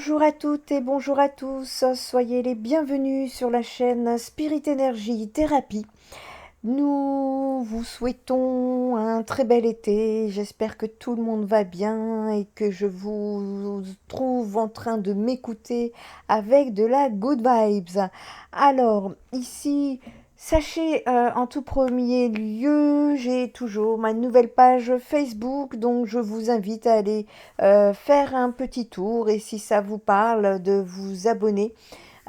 Bonjour à toutes et bonjour à tous, soyez les bienvenus sur la chaîne Spirit Energy Thérapie. Nous vous souhaitons un très bel été, j'espère que tout le monde va bien et que je vous trouve en train de m'écouter avec de la good vibes. Alors, ici, sachez en tout premier lieu, j'ai toujours ma nouvelle page Facebook, donc je vous invite à aller faire un petit tour et si ça vous parle, de vous abonner.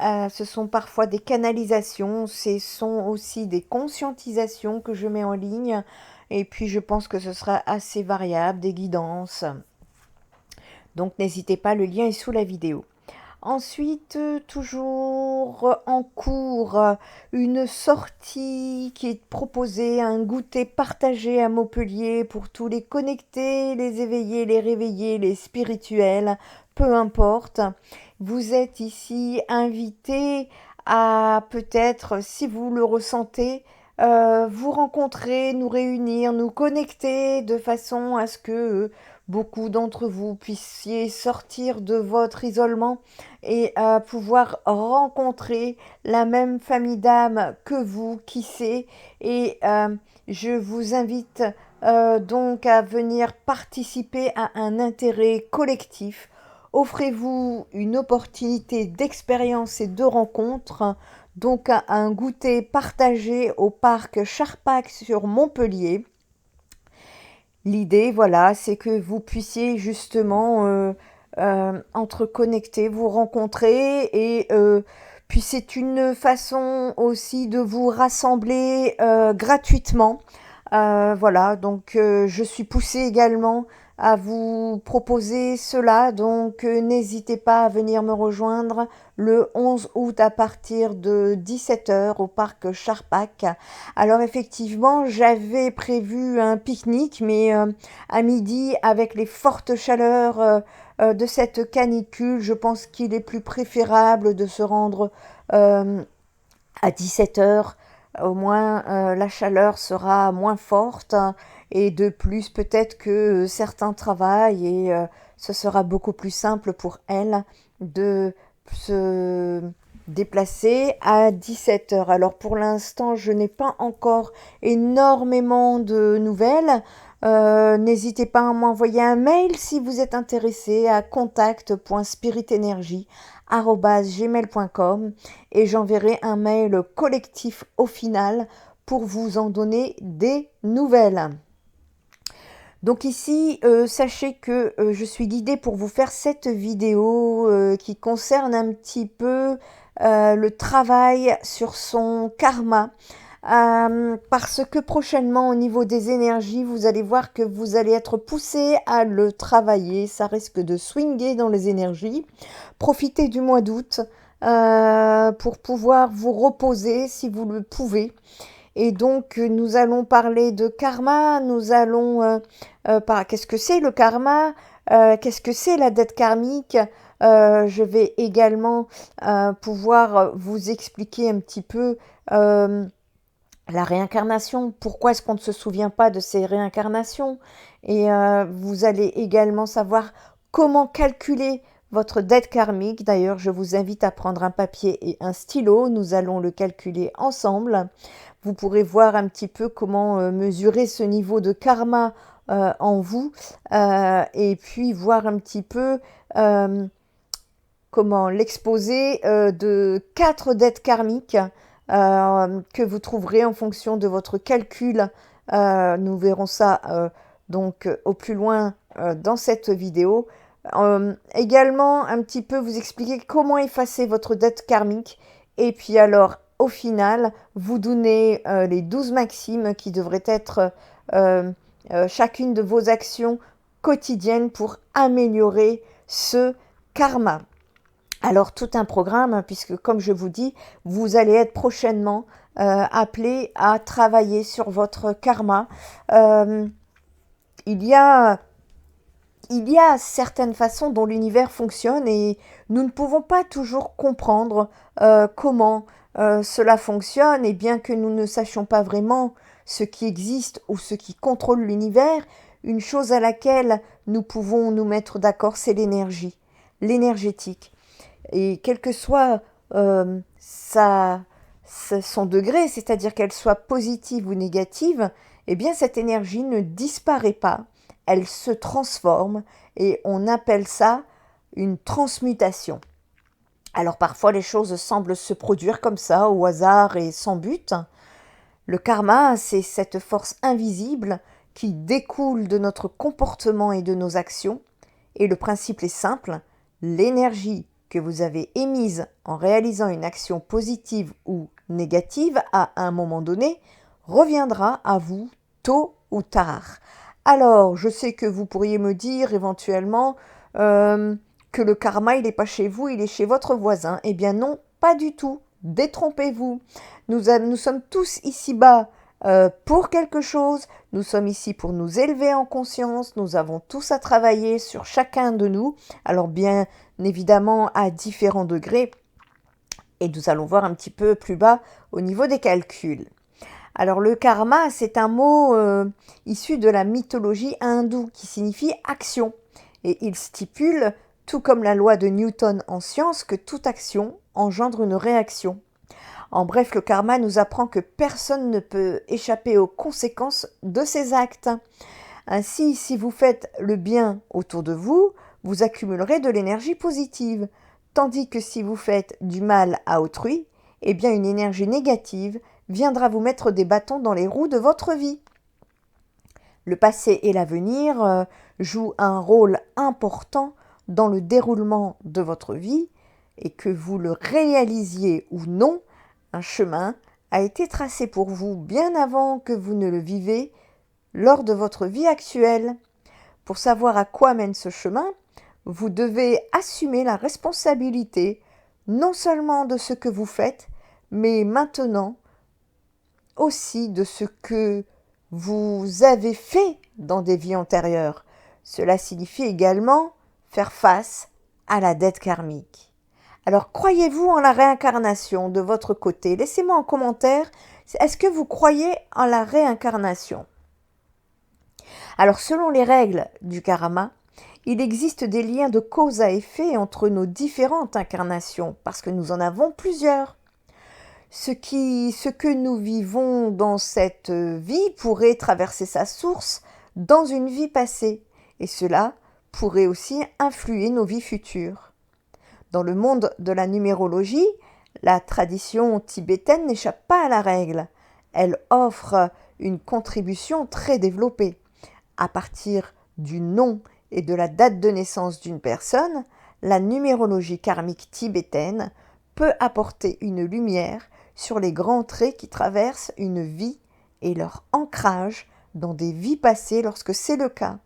Ce sont parfois des canalisations, ce sont aussi des conscientisations que je mets en ligne. Et puis je pense que ce sera assez variable, des guidances. Donc n'hésitez pas, le lien est sous la vidéo. Ensuite, toujours en cours, une sortie qui est proposée, un goûter partagé à Montpellier pour tous les connectés, les éveillés, les réveillés, les spirituels, peu importe. Vous êtes ici invités à peut-être, si vous le ressentez, vous rencontrer, nous réunir, nous connecter de façon à ce que beaucoup d'entre vous puissiez sortir de votre isolement et pouvoir rencontrer la même famille d'âmes que vous, qui sait. Et je vous invite donc à venir participer à un intérêt collectif. Offrez-vous une opportunité d'expérience et de rencontre, donc à un goûter partagé au parc Charpac sur Montpellier. L'idée, voilà, c'est que vous puissiez justement entreconnecter, vous rencontrer et puis c'est une façon aussi de vous rassembler gratuitement. Voilà, donc je suis poussée également à vous proposer cela, donc n'hésitez pas à venir me rejoindre le 11 août à partir de 17 h au parc Charpac. Alors effectivement, j'avais prévu un pique-nique, mais à midi, avec les fortes chaleurs de cette canicule, je pense qu'il est plus préférable de se rendre à 17 h. Au moins, la chaleur sera moins forte et de plus, peut-être que certains travaillent et ce sera beaucoup plus simple pour elles de se déplacer à 17 h. Alors pour l'instant, je n'ai pas encore énormément de nouvelles. N'hésitez pas à m'envoyer un mail si vous êtes intéressé à contact.spiritenergie@gmail.com et j'enverrai un mail collectif au final pour vous en donner des nouvelles. Donc ici, sachez que je suis guidée pour vous faire cette vidéo qui concerne un petit peu le travail sur son karma. Parce que prochainement, au niveau des énergies, vous allez voir que vous allez être poussé à le travailler. Ça risque de swinger dans les énergies. Profitez du mois d'août pour pouvoir vous reposer si vous le pouvez. Et donc, nous allons parler de karma, nous allons qu'est-ce que c'est le karma, qu'est-ce que c'est la dette karmique. Je vais également pouvoir vous expliquer un petit peu la réincarnation, pourquoi est-ce qu'on ne se souvient pas de ces réincarnations. Et vous allez également savoir comment calculer votre dette karmique. D'ailleurs, je vous invite à prendre un papier et un stylo, nous allons le calculer ensemble. Vous pourrez voir un petit peu comment mesurer ce niveau de karma en vous et puis voir un petit peu comment l'exposer de 4 dettes karmiques que vous trouverez en fonction de votre calcul. Nous verrons ça donc au plus loin dans cette vidéo. Également un petit peu vous expliquer comment effacer votre dette karmique et puis alors au final vous donner les 12 maximes qui devraient être chacune de vos actions quotidiennes pour améliorer ce karma. Alors tout un programme, puisque comme je vous dis, vous allez être prochainement appelé à travailler sur votre karma. Il y a certaines façons dont l'univers fonctionne et nous ne pouvons pas toujours comprendre comment cela fonctionne, et bien que nous ne sachions pas vraiment ce qui existe ou ce qui contrôle l'univers, une chose à laquelle nous pouvons nous mettre d'accord, c'est l'énergie. l'énergétique. Et quel que soit son degré, c'est-à-dire qu'elle soit positive ou négative, eh bien cette énergie ne disparaît pas, elle se transforme et on appelle ça une transmutation. Alors parfois les choses semblent se produire comme ça, au hasard et sans but. Le karma, c'est cette force invisible qui découle de notre comportement et de nos actions. Et le principe est simple, l'énergie que vous avez émise en réalisant une action positive ou négative à un moment donné reviendra à vous tôt ou tard. Alors, je sais que vous pourriez me dire éventuellement que le karma, il n'est pas chez vous, il est chez votre voisin. Eh bien non, pas du tout. Détrompez-vous. Nous sommes tous ici-bas pour quelque chose. Nous sommes ici pour nous élever en conscience. Nous avons tous à travailler sur chacun de nous. Alors bien évidemment à différents degrés. Et nous allons voir un petit peu plus bas au niveau des calculs. Alors le karma, c'est un mot issu de la mythologie hindoue qui signifie action. Et il stipule, tout comme la loi de Newton en science, que toute action engendre une réaction. En bref, le karma nous apprend que personne ne peut échapper aux conséquences de ses actes. Ainsi, si vous faites le bien autour de vous, vous accumulerez de l'énergie positive, tandis que si vous faites du mal à autrui, eh bien une énergie négative viendra vous mettre des bâtons dans les roues de votre vie. Le passé et l'avenir jouent un rôle important dans le déroulement de votre vie, et que vous le réalisiez ou non, un chemin a été tracé pour vous bien avant que vous ne le vivez lors de votre vie actuelle. Pour savoir à quoi mène ce chemin, vous devez assumer la responsabilité non seulement de ce que vous faites, mais maintenant aussi de ce que vous avez fait dans des vies antérieures. Cela signifie également faire face à la dette karmique. Alors, croyez-vous en la réincarnation de votre côté? Laissez-moi en commentaire, est-ce que vous croyez en la réincarnation? Alors, selon les règles du karma, il existe des liens de cause à effet entre nos différentes incarnations, parce que nous en avons plusieurs. Ce que nous vivons dans cette vie pourrait traverser sa source dans une vie passée, et cela pourrait aussi influer nos vies futures. Dans le monde de la numérologie, la tradition tibétaine n'échappe pas à la règle. Elle offre une contribution très développée. À partir du nom et de la date de naissance d'une personne, la numérologie karmique tibétaine peut apporter une lumière sur les grands traits qui traversent une vie et leur ancrage dans des vies passées lorsque c'est le cas.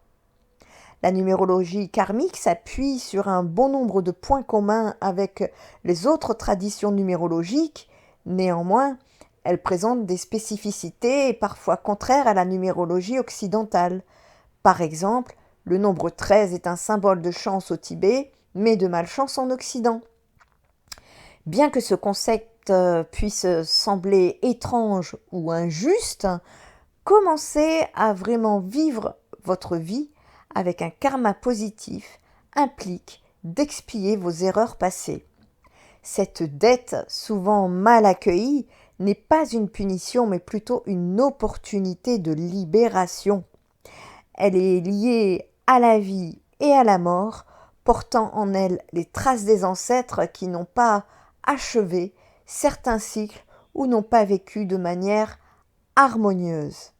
La numérologie karmique s'appuie sur un bon nombre de points communs avec les autres traditions numérologiques. Néanmoins, elle présente des spécificités parfois contraires à la numérologie occidentale. Par exemple, le nombre 13 est un symbole de chance au Tibet, mais de malchance en Occident. Bien que ce concept puisse sembler étrange ou injuste, commencez à vraiment vivre votre vie avec un karma positif implique d'expier vos erreurs passées. Cette dette, souvent mal accueillie, n'est pas une punition mais plutôt une opportunité de libération. Elle est liée à la vie et à la mort, portant en elle les traces des ancêtres qui n'ont pas achevé certains cycles ou n'ont pas vécu de manière harmonieuse.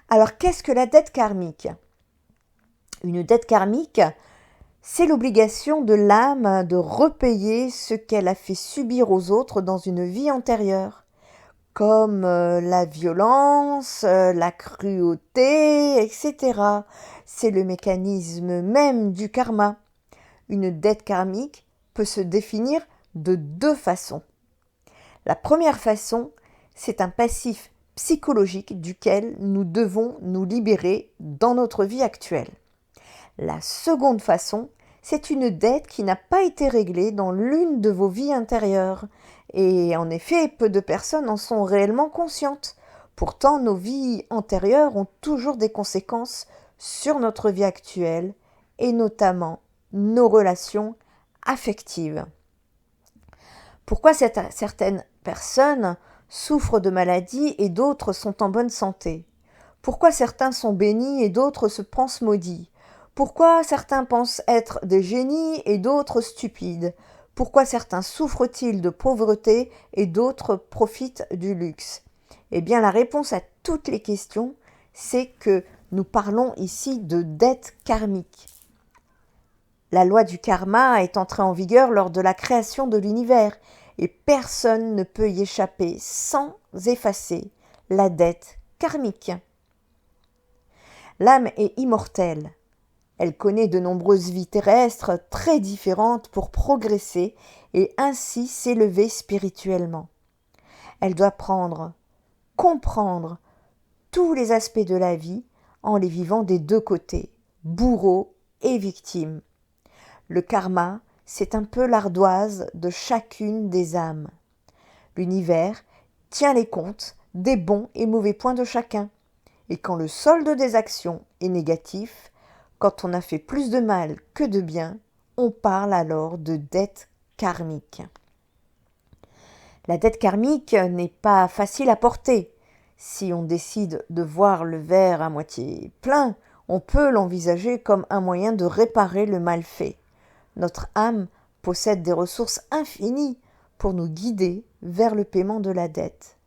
Alors qu'est-ce que la dette karmique ? Une dette karmique, c'est l'obligation de l'âme de repayer ce qu'elle a fait subir aux autres dans une vie antérieure, comme la violence, la cruauté, etc. C'est le mécanisme même du karma. Une dette karmique peut se définir de deux façons. La première façon, c'est un passif psychologique duquel nous devons nous libérer dans notre vie actuelle. La seconde façon, c'est une dette qui n'a pas été réglée dans l'une de vos vies intérieures. Et en effet, peu de personnes en sont réellement conscientes. Pourtant, nos vies antérieures ont toujours des conséquences sur notre vie actuelle, et notamment nos relations affective. Pourquoi certaines personnes souffrent de maladies et d'autres sont en bonne santé? Pourquoi certains sont bénis et d'autres se pensent maudits? Pourquoi certains pensent être des génies et d'autres stupides? Pourquoi certains souffrent-ils de pauvreté et d'autres profitent du luxe? Eh bien, la réponse à toutes les questions, c'est que nous parlons ici de dette karmique. La loi du karma est entrée en vigueur lors de la création de l'univers et personne ne peut y échapper sans effacer la dette karmique. L'âme est immortelle. Elle connaît de nombreuses vies terrestres très différentes pour progresser et ainsi s'élever spirituellement. Elle doit comprendre tous les aspects de la vie en les vivant des deux côtés, bourreau et victime. Le karma, c'est un peu l'ardoise de chacune des âmes. L'univers tient les comptes des bons et mauvais points de chacun. Et quand le solde des actions est négatif, quand on a fait plus de mal que de bien, on parle alors de dette karmique. La dette karmique n'est pas facile à porter. Si on décide de voir le verre à moitié plein, on peut l'envisager comme un moyen de réparer le mal fait. Notre âme possède des ressources infinies pour nous guider vers le paiement de la dette.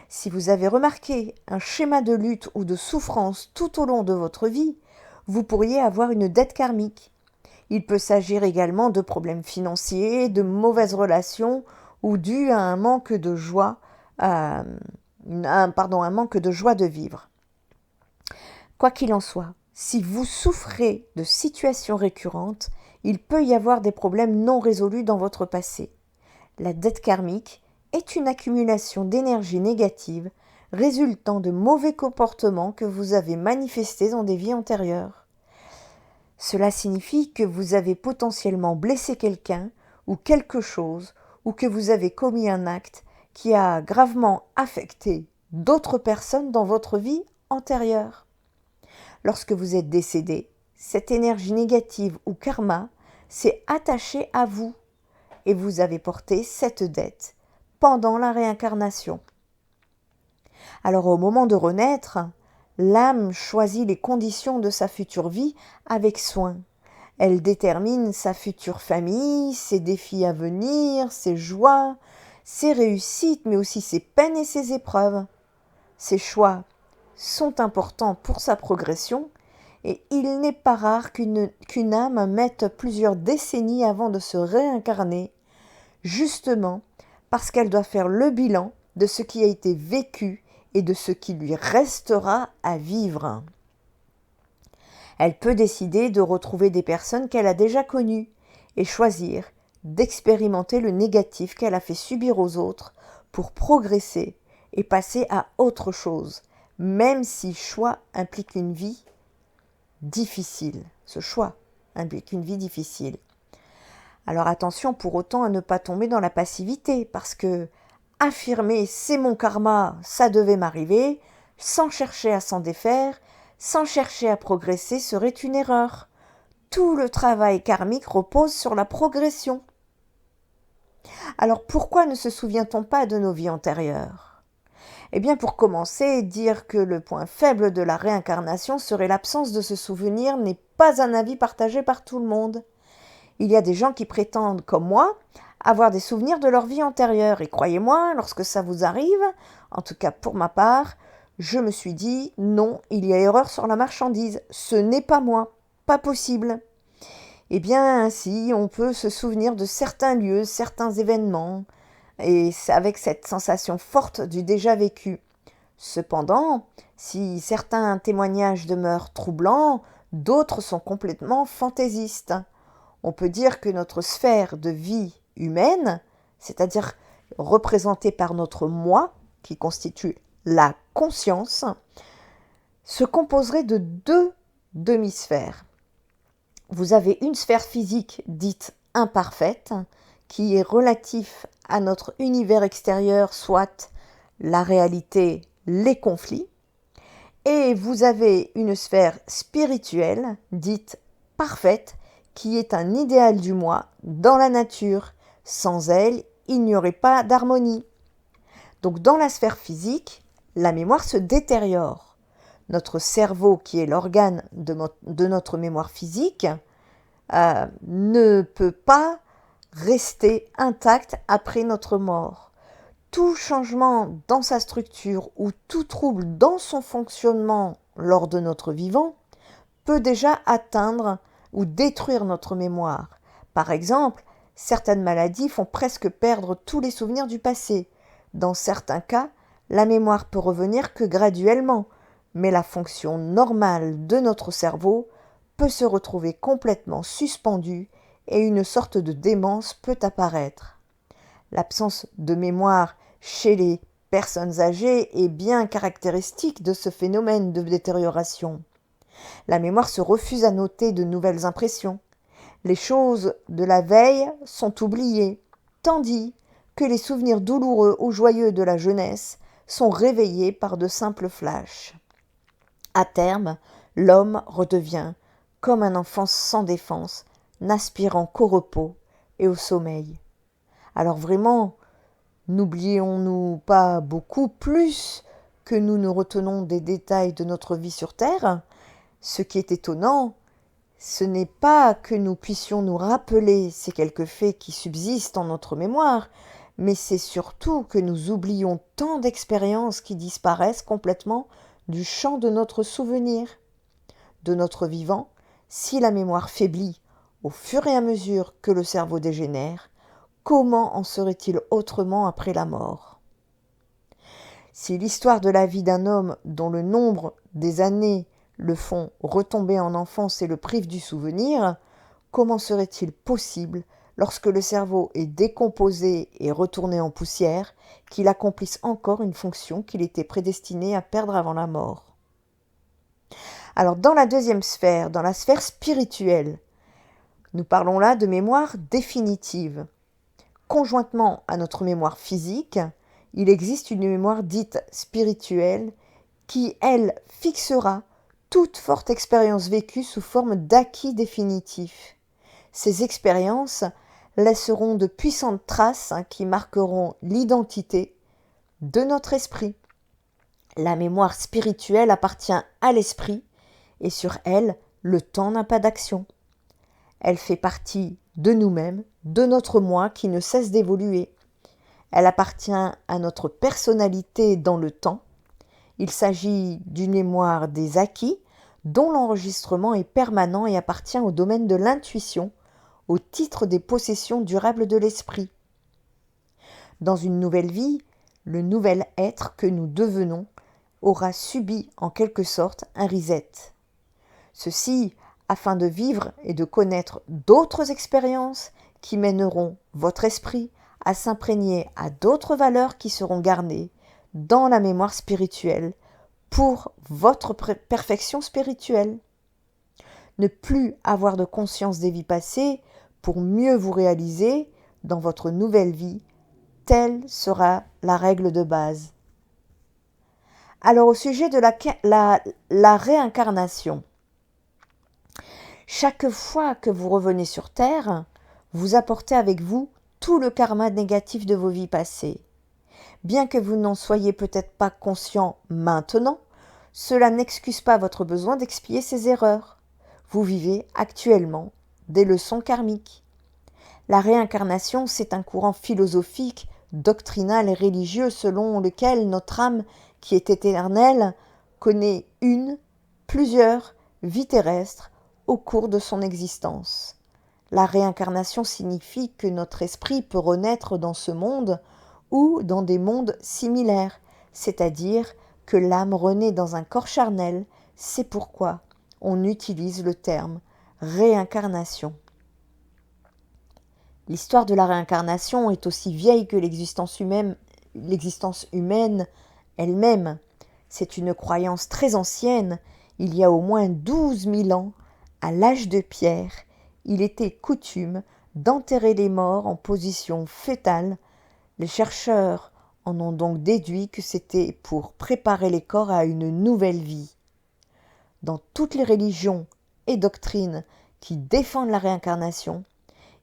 Si vous avez remarqué un schéma de lutte ou de souffrance tout au long de votre vie, vous pourriez avoir une dette karmique. Il peut s'agir également de problèmes financiers, de mauvaises relations ou dus à un manque de joie, un manque de joie de vivre. Quoi qu'il en soit, si vous souffrez de situations récurrentes, il peut y avoir des problèmes non résolus dans votre passé. La dette karmique est une accumulation d'énergie négative résultant de mauvais comportements que vous avez manifestés dans des vies antérieures. Cela signifie que vous avez potentiellement blessé quelqu'un ou quelque chose ou que vous avez commis un acte qui a gravement affecté d'autres personnes dans votre vie antérieure. Lorsque vous êtes décédé, cette énergie négative ou karma s'est attachée à vous et vous avez porté cette dette pendant la réincarnation. Alors au moment de renaître, l'âme choisit les conditions de sa future vie avec soin. Elle détermine sa future famille, ses défis à venir, ses joies, ses réussites, mais aussi ses peines et ses épreuves. Ces choix sont importants pour sa progression et il n'est pas rare qu'une âme mette plusieurs décennies avant de se réincarner, justement parce qu'elle doit faire le bilan de ce qui a été vécu et de ce qui lui restera à vivre. Elle peut décider de retrouver des personnes qu'elle a déjà connues et choisir d'expérimenter le négatif qu'elle a fait subir aux autres pour progresser et passer à autre chose, même si choix implique une vie difficile. Ce choix implique une vie difficile. Alors attention pour autant à ne pas tomber dans la passivité, parce que affirmer « c'est mon karma, ça devait m'arriver » sans chercher à s'en défaire, sans chercher à progresser serait une erreur. Tout le travail karmique repose sur la progression. Alors pourquoi ne se souvient-on pas de nos vies antérieures? Eh bien pour commencer, dire que le point faible de la réincarnation serait l'absence de ce souvenir n'est pas un avis partagé par tout le monde. Il y a des gens qui prétendent, comme moi, avoir des souvenirs de leur vie antérieure. Et croyez-moi, lorsque ça vous arrive, en tout cas pour ma part, je me suis dit, non, il y a erreur sur la marchandise. Ce n'est pas moi, pas possible. Eh bien, ainsi, on peut se souvenir de certains lieux, certains événements, et avec cette sensation forte du déjà vécu. Cependant, si certains témoignages demeurent troublants, d'autres sont complètement fantaisistes. On peut dire que notre sphère de vie humaine, c'est-à-dire représentée par notre moi, qui constitue la conscience, se composerait de deux demi-sphères. Vous avez une sphère physique dite imparfaite, qui est relative à notre univers extérieur, soit la réalité, les conflits, et vous avez une sphère spirituelle dite parfaite, qui est un idéal du moi dans la nature. Sans elle, il n'y aurait pas d'harmonie. Donc dans la sphère physique, la mémoire se détériore. Notre cerveau, qui est l'organe de notre mémoire physique, ne peut pas rester intact après notre mort. Tout changement dans sa structure ou tout trouble dans son fonctionnement lors de notre vivant peut déjà atteindre ou détruire notre mémoire. Par exemple, certaines maladies font presque perdre tous les souvenirs du passé. Dans certains cas, la mémoire peut revenir que graduellement, mais la fonction normale de notre cerveau peut se retrouver complètement suspendue et une sorte de démence peut apparaître. L'absence de mémoire chez les personnes âgées est bien caractéristique de ce phénomène de détérioration. La mémoire se refuse à noter de nouvelles impressions. Les choses de la veille sont oubliées, tandis que les souvenirs douloureux ou joyeux de la jeunesse sont réveillés par de simples flashs. À terme, l'homme redevient comme un enfant sans défense, n'aspirant qu'au repos et au sommeil. Alors vraiment, n'oublions-nous pas beaucoup plus que nous ne retenons des détails de notre vie sur Terre. Ce qui est étonnant, ce n'est pas que nous puissions nous rappeler ces quelques faits qui subsistent en notre mémoire, mais c'est surtout que nous oublions tant d'expériences qui disparaissent complètement du champ de notre souvenir, de notre vivant. Si la mémoire faiblit au fur et à mesure que le cerveau dégénère, comment en serait-il autrement après la mort ? Si l'histoire de la vie d'un homme dont le nombre des années le font retomber en enfance et le prive du souvenir, comment serait-il possible, lorsque le cerveau est décomposé et retourné en poussière, qu'il accomplisse encore une fonction qu'il était prédestiné à perdre avant la mort ? Alors dans la deuxième sphère, dans la sphère spirituelle, nous parlons là de mémoire définitive. Conjointement à notre mémoire physique, il existe une mémoire dite spirituelle qui, elle, fixera toute forte expérience vécue sous forme d'acquis définitifs. Ces expériences laisseront de puissantes traces qui marqueront l'identité de notre esprit. La mémoire spirituelle appartient à l'esprit et sur elle, le temps n'a pas d'action. Elle fait partie de nous-mêmes, de notre moi qui ne cesse d'évoluer. Elle appartient à notre personnalité dans le temps. Il s'agit d'une mémoire des acquis dont l'enregistrement est permanent et appartient au domaine de l'intuition, au titre des possessions durables de l'esprit. Dans une nouvelle vie, le nouvel être que nous devenons aura subi en quelque sorte un reset. Ceci afin de vivre et de connaître d'autres expériences qui mèneront votre esprit à s'imprégner à d'autres valeurs qui seront gardées dans la mémoire spirituelle pour votre perfection spirituelle. Ne plus avoir de conscience des vies passées pour mieux vous réaliser dans votre nouvelle vie, telle sera la règle de base. Alors au sujet de la réincarnation, chaque fois que vous revenez sur Terre, vous apportez avec vous tout le karma négatif de vos vies passées. Bien que vous n'en soyez peut-être pas conscient maintenant, cela n'excuse pas votre besoin d'expier ces erreurs. Vous vivez actuellement des leçons karmiques. La réincarnation, c'est un courant philosophique, doctrinal et religieux selon lequel notre âme, qui est éternelle, connaît plusieurs vies terrestres au cours de son existence. La réincarnation signifie que notre esprit peut renaître dans ce monde ou dans des mondes similaires, c'est-à-dire que l'âme renaît dans un corps charnel. C'est pourquoi on utilise le terme réincarnation. L'histoire de la réincarnation est aussi vieille que l'existence humaine elle-même. C'est une croyance très ancienne. Il y a au moins 12 000 ans, à l'âge de pierre, il était coutume d'enterrer les morts en position fœtale. Les chercheurs en ont donc déduit que c'était pour préparer les corps à une nouvelle vie. Dans toutes les religions et doctrines qui défendent la réincarnation,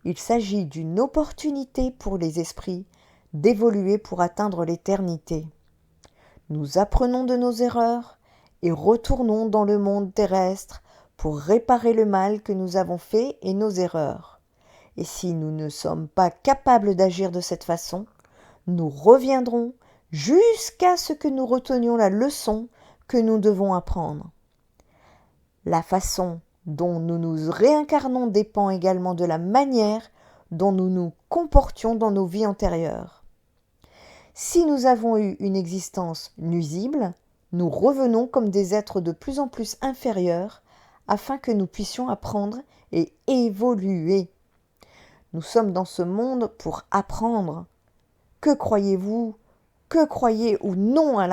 il s'agit d'une opportunité pour les esprits d'évoluer pour atteindre l'éternité. Nous apprenons de nos erreurs et retournons dans le monde terrestre pour réparer le mal que nous avons fait et nos erreurs. Et si nous ne sommes pas capables d'agir de cette façon, nous reviendrons jusqu'à ce que nous retenions la leçon que nous devons apprendre. La façon dont nous nous réincarnons dépend également de la manière dont nous nous comportions dans nos vies antérieures. Si nous avons eu une existence nuisible, nous revenons comme des êtres de plus en plus inférieurs afin que nous puissions apprendre et évoluer. Nous sommes dans ce monde pour apprendre. Que croyez-vous? Que vous croyez ou non à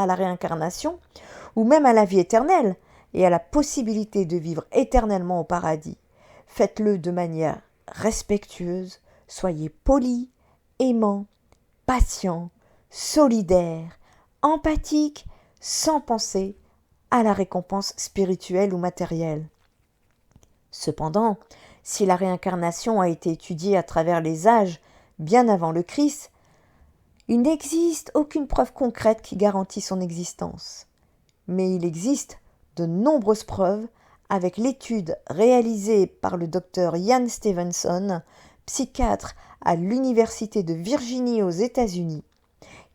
la réincarnation, ou même à la vie éternelle, et à la possibilité de vivre éternellement au paradis. Faites-le de manière respectueuse, soyez polis, aimants, patients, solidaires, empathiques, sans penser à la récompense spirituelle ou matérielle. Cependant, si la réincarnation a été étudiée à travers les âges bien avant le Christ, il n'existe aucune preuve concrète qui garantit son existence. Mais il existe de nombreuses preuves avec l'étude réalisée par le docteur Ian Stevenson, psychiatre à l'Université de Virginie aux États-Unis.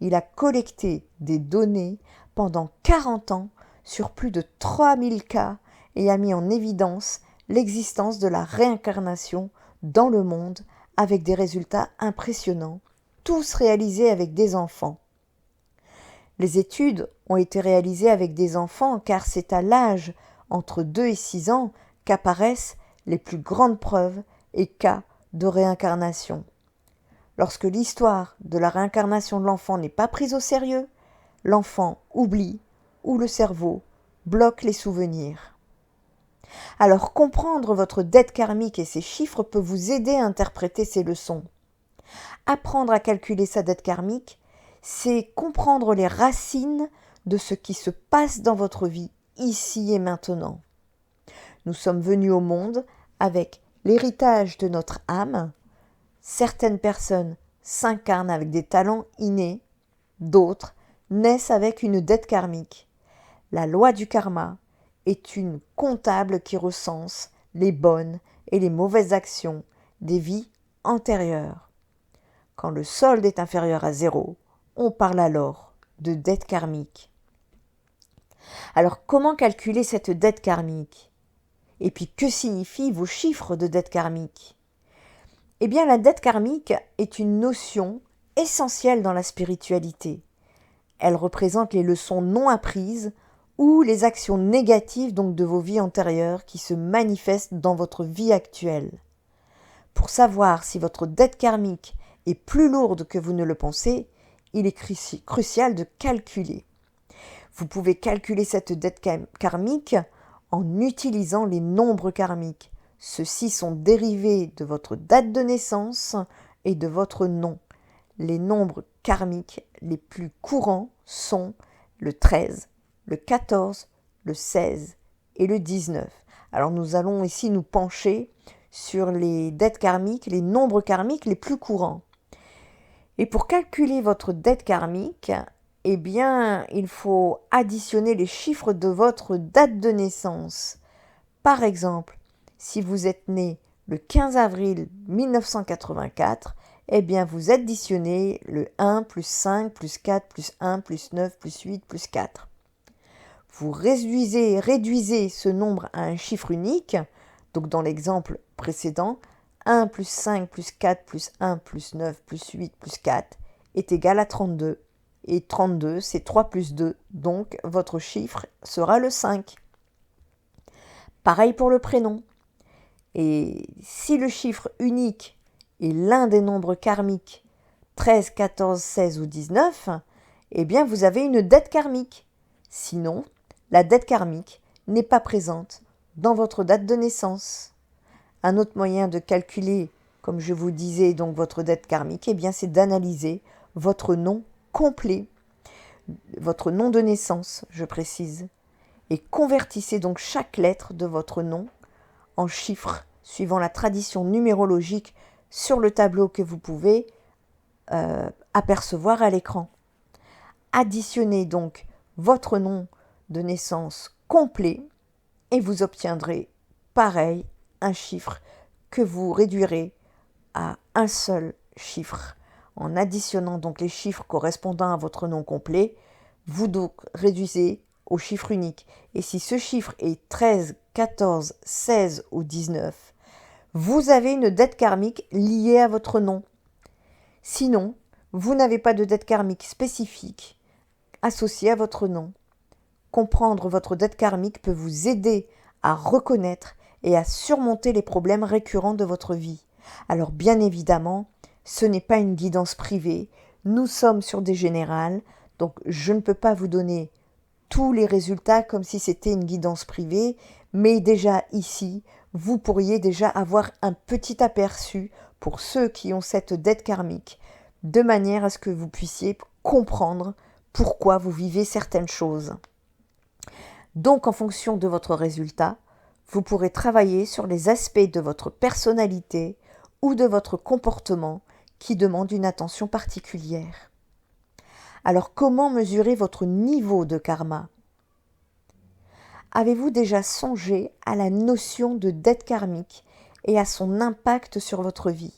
Il a collecté des données pendant 40 ans sur plus de 3000 cas et a mis en évidence l'existence de la réincarnation dans le monde avec des résultats impressionnants, tous réalisés avec des enfants. Les études ont été réalisées avec des enfants car c'est à l'âge entre 2 et 6 ans qu'apparaissent les plus grandes preuves et cas de réincarnation. Lorsque l'histoire de la réincarnation de l'enfant n'est pas prise au sérieux, l'enfant oublie ou le cerveau bloque les souvenirs. Alors comprendre votre dette karmique et ses chiffres peut vous aider à interpréter ces leçons. Apprendre à calculer sa dette karmique, c'est comprendre les racines de ce qui se passe dans votre vie, ici et maintenant. Nous sommes venus au monde avec l'héritage de notre âme. Certaines personnes s'incarnent avec des talents innés, d'autres naissent avec une dette karmique. La loi du karma est une comptable qui recense les bonnes et les mauvaises actions des vies antérieures. Quand le solde est inférieur à 0, on parle alors de dette karmique. Alors comment calculer cette dette karmique? Et puis que signifient vos chiffres de dette karmique? Eh bien la dette karmique est une notion essentielle dans la spiritualité. Elle représente les leçons non apprises ou les actions négatives donc de vos vies antérieures qui se manifestent dans votre vie actuelle. Pour savoir si votre dette karmique est plus lourde que vous ne le pensez, il est crucial de calculer. Vous pouvez calculer cette dette karmique en utilisant les nombres karmiques. Ceux-ci sont dérivés de votre date de naissance et de votre nom. Les nombres karmiques les plus courants sont le 13, le 14, le 16 et le 19. Alors nous allons ici nous pencher sur les dettes karmiques, les nombres karmiques les plus courants. Et pour calculer votre dette karmique, eh bien, il faut additionner les chiffres de votre date de naissance. Par exemple, si vous êtes né le 15 avril 1984, eh bien, vous additionnez le 1 plus 5 plus 4 plus 1 plus 9 plus 8 plus 4. Vous réduisez ce nombre à un chiffre unique, donc dans l'exemple précédent, 1 plus 5 plus 4 plus 1 plus 9 plus 8 plus 4 est égal à 32. Et 32, c'est 3 plus 2, donc votre chiffre sera le 5. Pareil pour le prénom. Et si le chiffre unique est l'un des nombres karmiques 13, 14, 16 ou 19, eh bien vous avez une dette karmique. Sinon, la dette karmique n'est pas présente dans votre date de naissance. Un autre moyen de calculer, comme je vous disais, donc votre dette karmique, eh bien c'est d'analyser votre nom complet, votre nom de naissance, je précise. et convertissez donc chaque lettre de votre nom en chiffres suivant la tradition numérologique sur le tableau que vous pouvez apercevoir à l'écran. Additionnez donc votre nom de naissance complet et vous obtiendrez pareil un chiffre que vous réduirez à un seul chiffre. En additionnant donc les chiffres correspondant à votre nom complet, vous donc réduisez au chiffre unique. Et si ce chiffre est 13, 14, 16 ou 19, vous avez une dette karmique liée à votre nom. Sinon, vous n'avez pas de dette karmique spécifique associée à votre nom. Comprendre votre dette karmique peut vous aider à reconnaître et à surmonter les problèmes récurrents de votre vie. Alors bien évidemment, ce n'est pas une guidance privée, nous sommes sur des générales, donc je ne peux pas vous donner tous les résultats comme si c'était une guidance privée, mais déjà ici, vous pourriez déjà avoir un petit aperçu pour ceux qui ont cette dette karmique, de manière à ce que vous puissiez comprendre pourquoi vous vivez certaines choses. Donc en fonction de votre résultat, vous pourrez travailler sur les aspects de votre personnalité ou de votre comportement qui demandent une attention particulière. Alors comment mesurer votre niveau de karma ? Avez-vous déjà songé à la notion de dette karmique et à son impact sur votre vie ?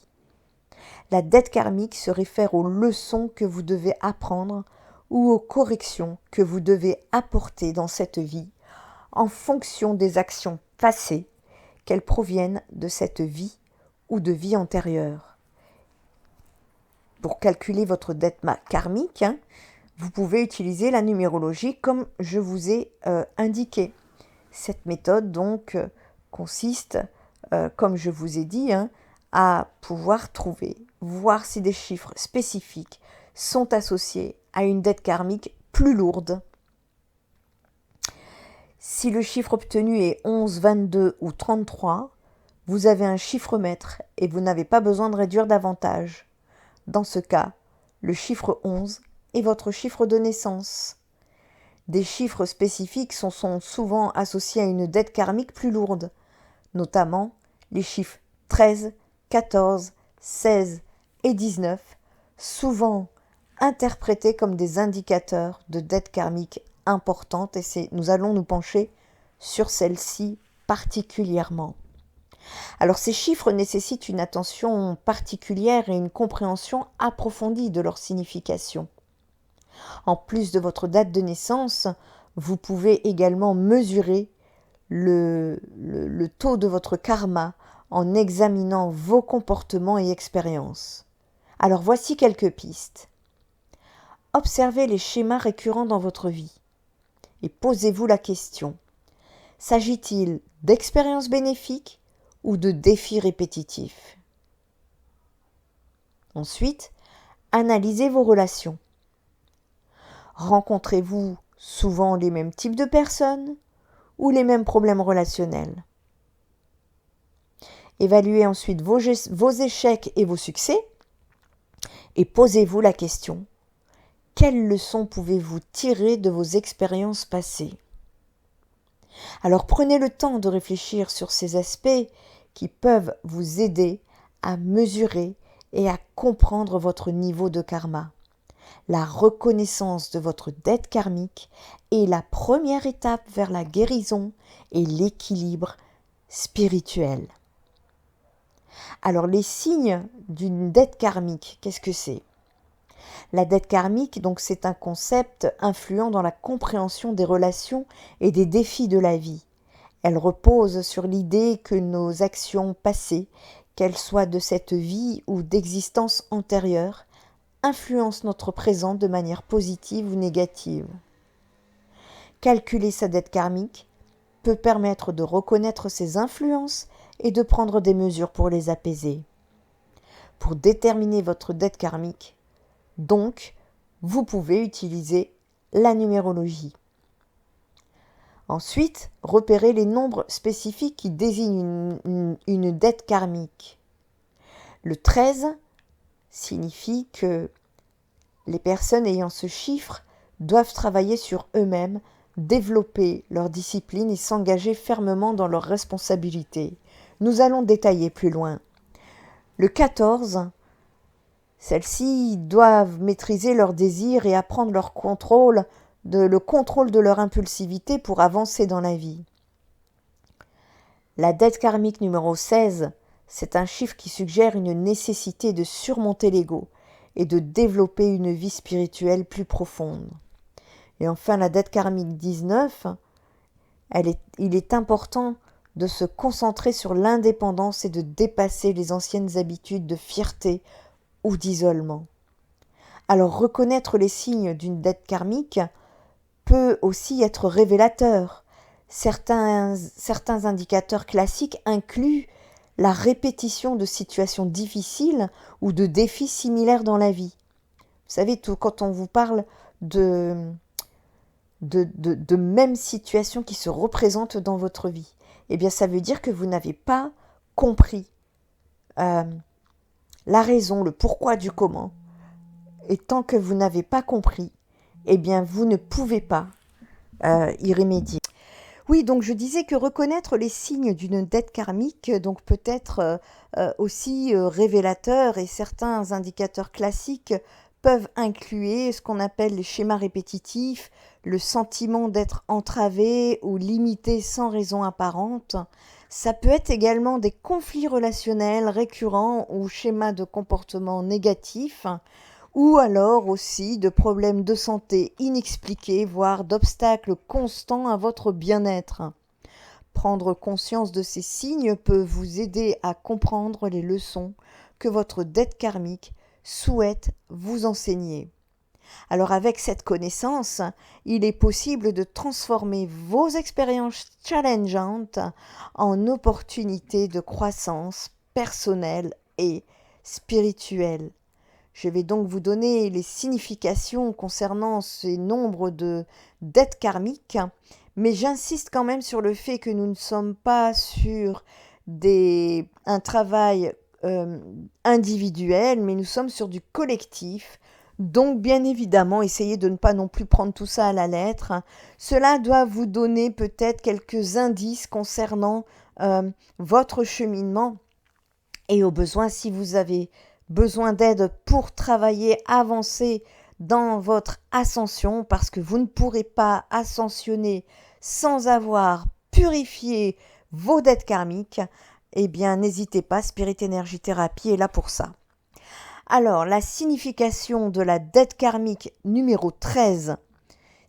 La dette karmique se réfère aux leçons que vous devez apprendre ou aux corrections que vous devez apporter dans cette vie en fonction des actions passées, qu'elles proviennent de cette vie ou de vie antérieure. Pour calculer votre dette karmique, vous pouvez utiliser la numérologie comme je vous ai indiqué. Cette méthode donc consiste, comme je vous ai dit, à pouvoir voir si des chiffres spécifiques sont associés à une dette karmique plus lourde. Si le chiffre obtenu est 11, 22 ou 33, vous avez un chiffre maître et vous n'avez pas besoin de réduire davantage. Dans ce cas, le chiffre 11 est votre chiffre de naissance. Des chiffres spécifiques sont souvent associés à une dette karmique plus lourde, notamment les chiffres 13, 14, 16 et 19, souvent interprétés comme des indicateurs de dette karmique importante et nous allons nous pencher sur celle-ci particulièrement. Alors ces chiffres nécessitent une attention particulière et une compréhension approfondie de leur signification. En plus de votre date de naissance, vous pouvez également mesurer le taux de votre karma en examinant vos comportements et expériences. Alors voici quelques pistes. Observez les schémas récurrents dans votre vie et posez-vous la question, s'agit-il d'expériences bénéfiques ou de défis répétitifs ? Ensuite, analysez vos relations. Rencontrez-vous souvent les mêmes types de personnes ou les mêmes problèmes relationnels ? Évaluez ensuite vos échecs et vos succès et posez-vous la question, quelles leçons pouvez-vous tirer de vos expériences passées ? Alors prenez le temps de réfléchir sur ces aspects qui peuvent vous aider à mesurer et à comprendre votre niveau de karma. La reconnaissance de votre dette karmique est la première étape vers la guérison et l'équilibre spirituel. Alors les signes d'une dette karmique, qu'est-ce que c'est ? La dette karmique, donc, c'est un concept influent dans la compréhension des relations et des défis de la vie. Elle repose sur l'idée que nos actions passées, qu'elles soient de cette vie ou d'existence antérieure, influencent notre présent de manière positive ou négative. Calculer sa dette karmique peut permettre de reconnaître ses influences et de prendre des mesures pour les apaiser. Pour déterminer votre dette karmique, donc, vous pouvez utiliser la numérologie. Ensuite, repérez les nombres spécifiques qui désignent une dette karmique. Le 13 signifie que les personnes ayant ce chiffre doivent travailler sur eux-mêmes développer leur discipline et s'engager fermement dans leurs responsabilités. Nous allons détailler plus loin. Le 14, celles-ci doivent maîtriser leurs désirs et apprendre le contrôle de leur impulsivité pour avancer dans la vie. La dette karmique numéro 16, c'est un chiffre qui suggère une nécessité de surmonter l'ego et de développer une vie spirituelle plus profonde. Et enfin, la dette karmique 19, il est important de se concentrer sur l'indépendance et de dépasser les anciennes habitudes de fierté ou d'isolement. Alors, reconnaître les signes d'une dette karmique peut aussi être révélateur. Certains indicateurs classiques incluent la répétition de situations difficiles ou de défis similaires dans la vie. Vous savez, quand on vous parle de mêmes situations qui se représentent dans votre vie, eh bien ça veut dire que vous n'avez pas compris la raison, le pourquoi du comment. Et tant que vous n'avez pas compris, eh bien vous ne pouvez pas y remédier. Oui, donc je disais que reconnaître les signes d'une dette karmique donc peut être aussi révélateur, et certains indicateurs classiques peuvent inclure ce qu'on appelle les schémas répétitifs, le sentiment d'être entravé ou limité sans raison apparente. Ça peut être également des conflits relationnels récurrents ou schémas de comportement négatifs, ou alors aussi de problèmes de santé inexpliqués, voire d'obstacles constants à votre bien-être. Prendre conscience de ces signes peut vous aider à comprendre les leçons que votre dette karmique souhaite vous enseigner. Alors avec cette connaissance, il est possible de transformer vos expériences challengeantes en opportunités de croissance personnelle et spirituelle. Je vais donc vous donner les significations concernant ces nombres de dettes karmiques, mais j'insiste quand même sur le fait que nous ne sommes pas sur un travail individuel, mais nous sommes sur du collectif. Donc bien évidemment, essayez de ne pas non plus prendre tout ça à la lettre. Cela doit vous donner peut-être quelques indices concernant votre cheminement, et au besoin, si vous avez besoin d'aide pour travailler, avancer dans votre ascension, parce que vous ne pourrez pas ascensionner sans avoir purifié vos dettes karmiques, eh bien n'hésitez pas, Spirit Energy Therapy est là pour ça. Alors, la signification de la dette karmique numéro 13.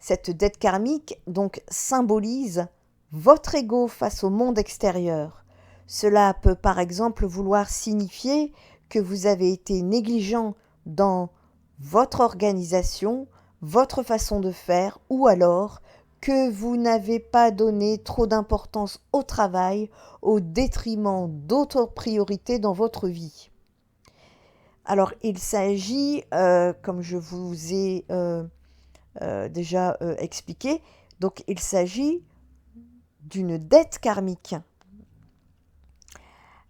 Cette dette karmique donc symbolise votre ego face au monde extérieur. Cela peut par exemple vouloir signifier que vous avez été négligent dans votre organisation, votre façon de faire, ou alors que vous n'avez pas donné trop d'importance au travail au détriment d'autres priorités dans votre vie. Alors il s'agit, comme je vous ai déjà expliqué, donc il s'agit d'une dette karmique.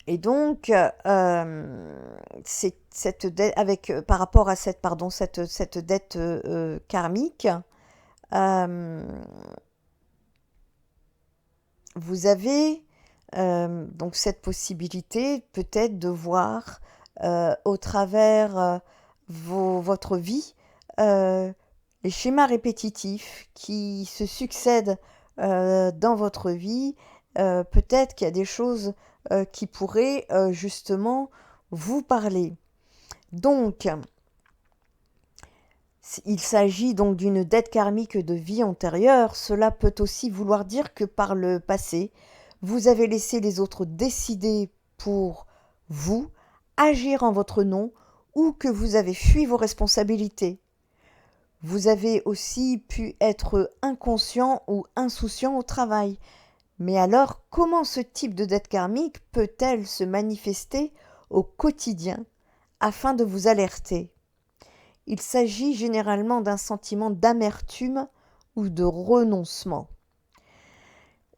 Et donc, c'est cette dette, par rapport à cette dette karmique, vous avez donc cette possibilité peut-être de voir au travers votre vie les schémas répétitifs qui se succèdent dans votre vie. Peut-être qu'il y a des choses qui pourraient justement vous parler. Donc, il s'agit donc d'une dette karmique de vie antérieure. Cela peut aussi vouloir dire que par le passé, vous avez laissé les autres décider pour vous, agir en votre nom, ou que vous avez fui vos responsabilités. Vous avez aussi pu être inconscient ou insouciant au travail. Mais alors, comment ce type de dette karmique peut-elle se manifester au quotidien afin de vous alerter ? Il s'agit généralement d'un sentiment d'amertume ou de renoncement.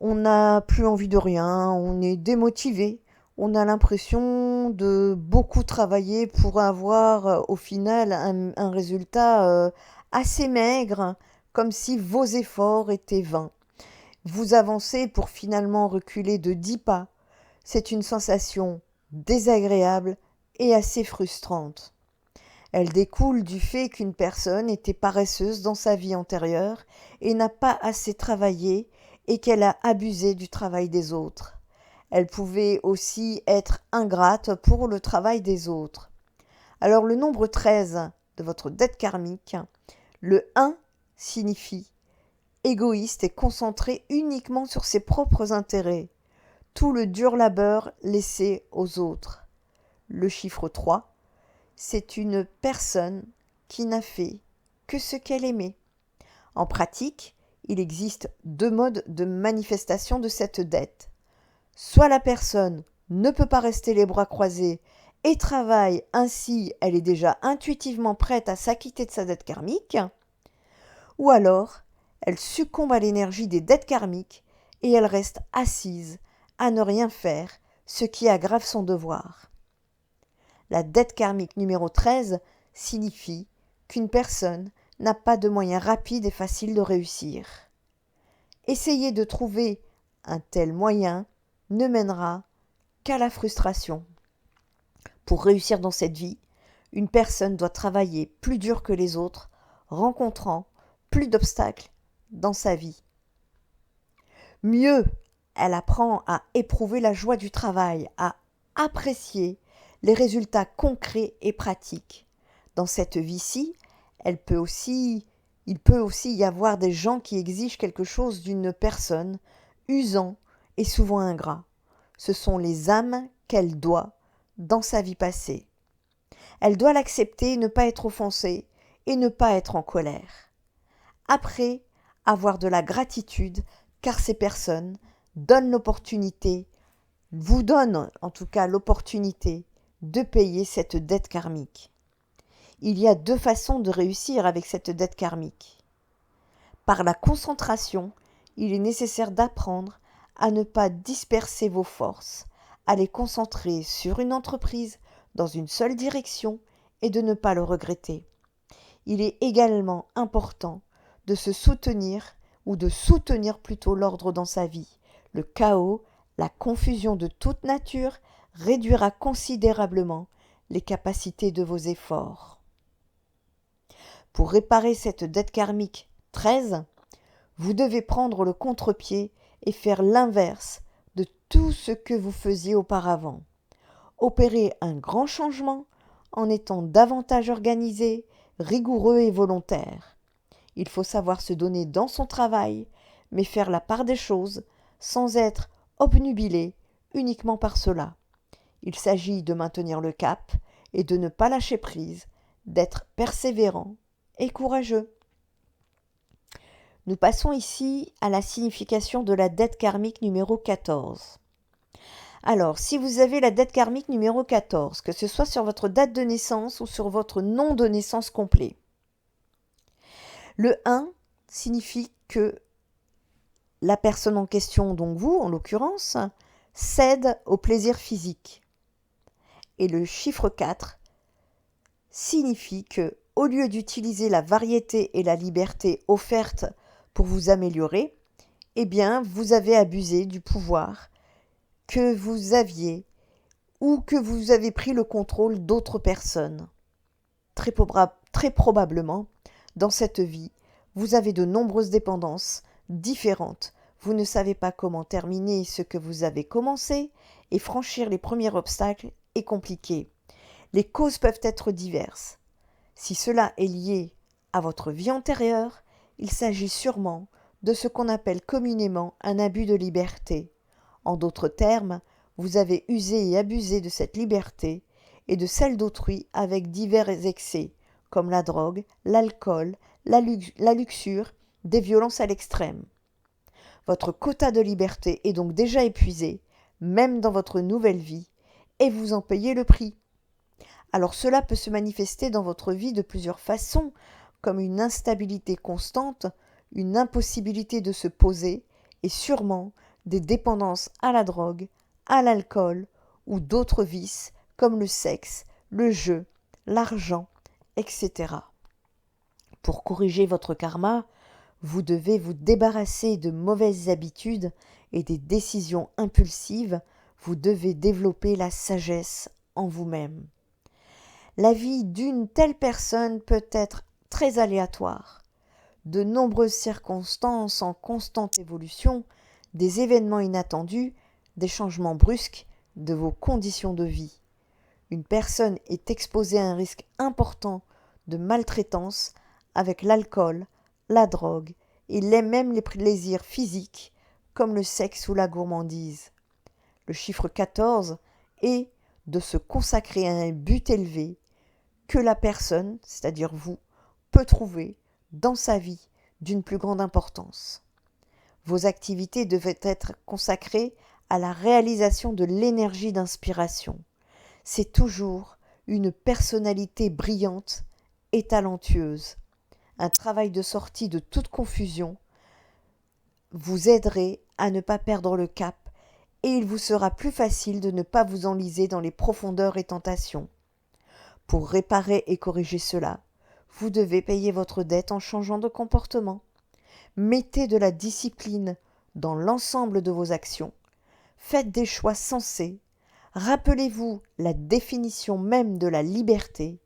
On n'a plus envie de rien, on est démotivé, on a l'impression de beaucoup travailler pour avoir au final un résultat assez maigre, comme si vos efforts étaient vains. Vous avancez pour finalement reculer de 10 pas. C'est une sensation désagréable et assez frustrante. Elle découle du fait qu'une personne était paresseuse dans sa vie antérieure et n'a pas assez travaillé et qu'elle a abusé du travail des autres. Elle pouvait aussi être ingrate pour le travail des autres. Alors le nombre 13 de votre dette karmique, le 1 signifie égoïste et concentré uniquement sur ses propres intérêts, tout le dur labeur laissé aux autres. Le chiffre 3, c'est une personne qui n'a fait que ce qu'elle aimait. En pratique, il existe 2 modes de manifestation de cette dette. Soit la personne ne peut pas rester les bras croisés et travaille, ainsi elle est déjà intuitivement prête à s'acquitter de sa dette karmique, ou alors elle succombe à l'énergie des dettes karmiques et elle reste assise à ne rien faire, ce qui aggrave son devoir. La dette karmique numéro 13 signifie qu'une personne n'a pas de moyens rapides et faciles de réussir. Essayer de trouver un tel moyen ne mènera qu'à la frustration. Pour réussir dans cette vie, une personne doit travailler plus dur que les autres, rencontrant plus d'obstacles dans sa vie. Mieux, elle apprend à éprouver la joie du travail, à apprécier les résultats concrets et pratiques. Dans cette vie-ci, il peut aussi y avoir des gens qui exigent quelque chose d'une personne, usant et souvent ingrat. Ce sont les âmes qu'elle doit dans sa vie passée. Elle doit l'accepter, ne pas être offensée et ne pas être en colère. Après, avoir de la gratitude, car ces personnes vous donnent en tout cas l'opportunité de payer cette dette karmique. Il y a 2 façons de réussir avec cette dette karmique. Par la concentration, il est nécessaire d'apprendre à ne pas disperser vos forces, à les concentrer sur une entreprise dans une seule direction et de ne pas le regretter. Il est également important de se soutenir ou de soutenir plutôt l'ordre dans sa vie. Le chaos, la confusion de toute nature réduira considérablement les capacités de vos efforts. Pour réparer cette dette karmique 13, vous devez prendre le contre-pied et faire l'inverse de tout ce que vous faisiez auparavant. Opérer un grand changement en étant davantage organisé, rigoureux et volontaire. Il faut savoir se donner dans son travail, mais faire la part des choses sans être obnubilé uniquement par cela. Il s'agit de maintenir le cap et de ne pas lâcher prise, d'être persévérant et courageux. Nous passons ici à la signification de la dette karmique numéro 14. Alors, si vous avez la dette karmique numéro 14, que ce soit sur votre date de naissance ou sur votre nom de naissance complet, le 1 signifie que la personne en question, donc vous en l'occurrence, cède au plaisir physique. Et le chiffre 4 signifie que, au lieu d'utiliser la variété et la liberté offertes pour vous améliorer, eh bien, vous avez abusé du pouvoir que vous aviez ou que vous avez pris le contrôle d'autres personnes. Très probablement, dans cette vie, vous avez de nombreuses dépendances différentes. Vous ne savez pas comment terminer ce que vous avez commencé et franchir les premiers obstacles est compliqué. Les causes peuvent être diverses. Si cela est lié à votre vie antérieure, il s'agit sûrement de ce qu'on appelle communément un abus de liberté. En d'autres termes, vous avez usé et abusé de cette liberté et de celle d'autrui avec divers excès, comme la drogue, l'alcool, la luxure, des violences à l'extrême. Votre quota de liberté est donc déjà épuisé, même dans votre nouvelle vie, et vous en payez le prix. Alors cela peut se manifester dans votre vie de plusieurs façons, comme une instabilité constante, une impossibilité de se poser, et sûrement des dépendances à la drogue, à l'alcool ou d'autres vices comme le sexe, le jeu, l'argent, etc. Pour corriger votre karma, Vous devez vous débarrasser de mauvaises habitudes et des décisions impulsives. Vous devez développer la sagesse en vous-même. La vie d'une telle personne peut être très aléatoire. De nombreuses circonstances en constante évolution, des événements inattendus, des changements brusques de vos conditions de vie. Une personne est exposée à un risque important de maltraitance avec l'alcool, la drogue et même les plaisirs physiques comme le sexe ou la gourmandise. Le chiffre 14 est de se consacrer à un but élevé que la personne, c'est-à-dire vous, peut trouver dans sa vie d'une plus grande importance. Vos activités devaient être consacrées à la réalisation de l'énergie d'inspiration. C'est toujours une personnalité brillante et talentueuse. Un travail de sortie de toute confusion vous aiderait à ne pas perdre le cap et il vous sera plus facile de ne pas vous enliser dans les profondeurs et tentations. Pour réparer et corriger cela, vous devez payer votre dette en changeant de comportement. Mettez de la discipline dans l'ensemble de vos actions. Faites des choix sensés. Rappelez-vous la définition même de la liberté.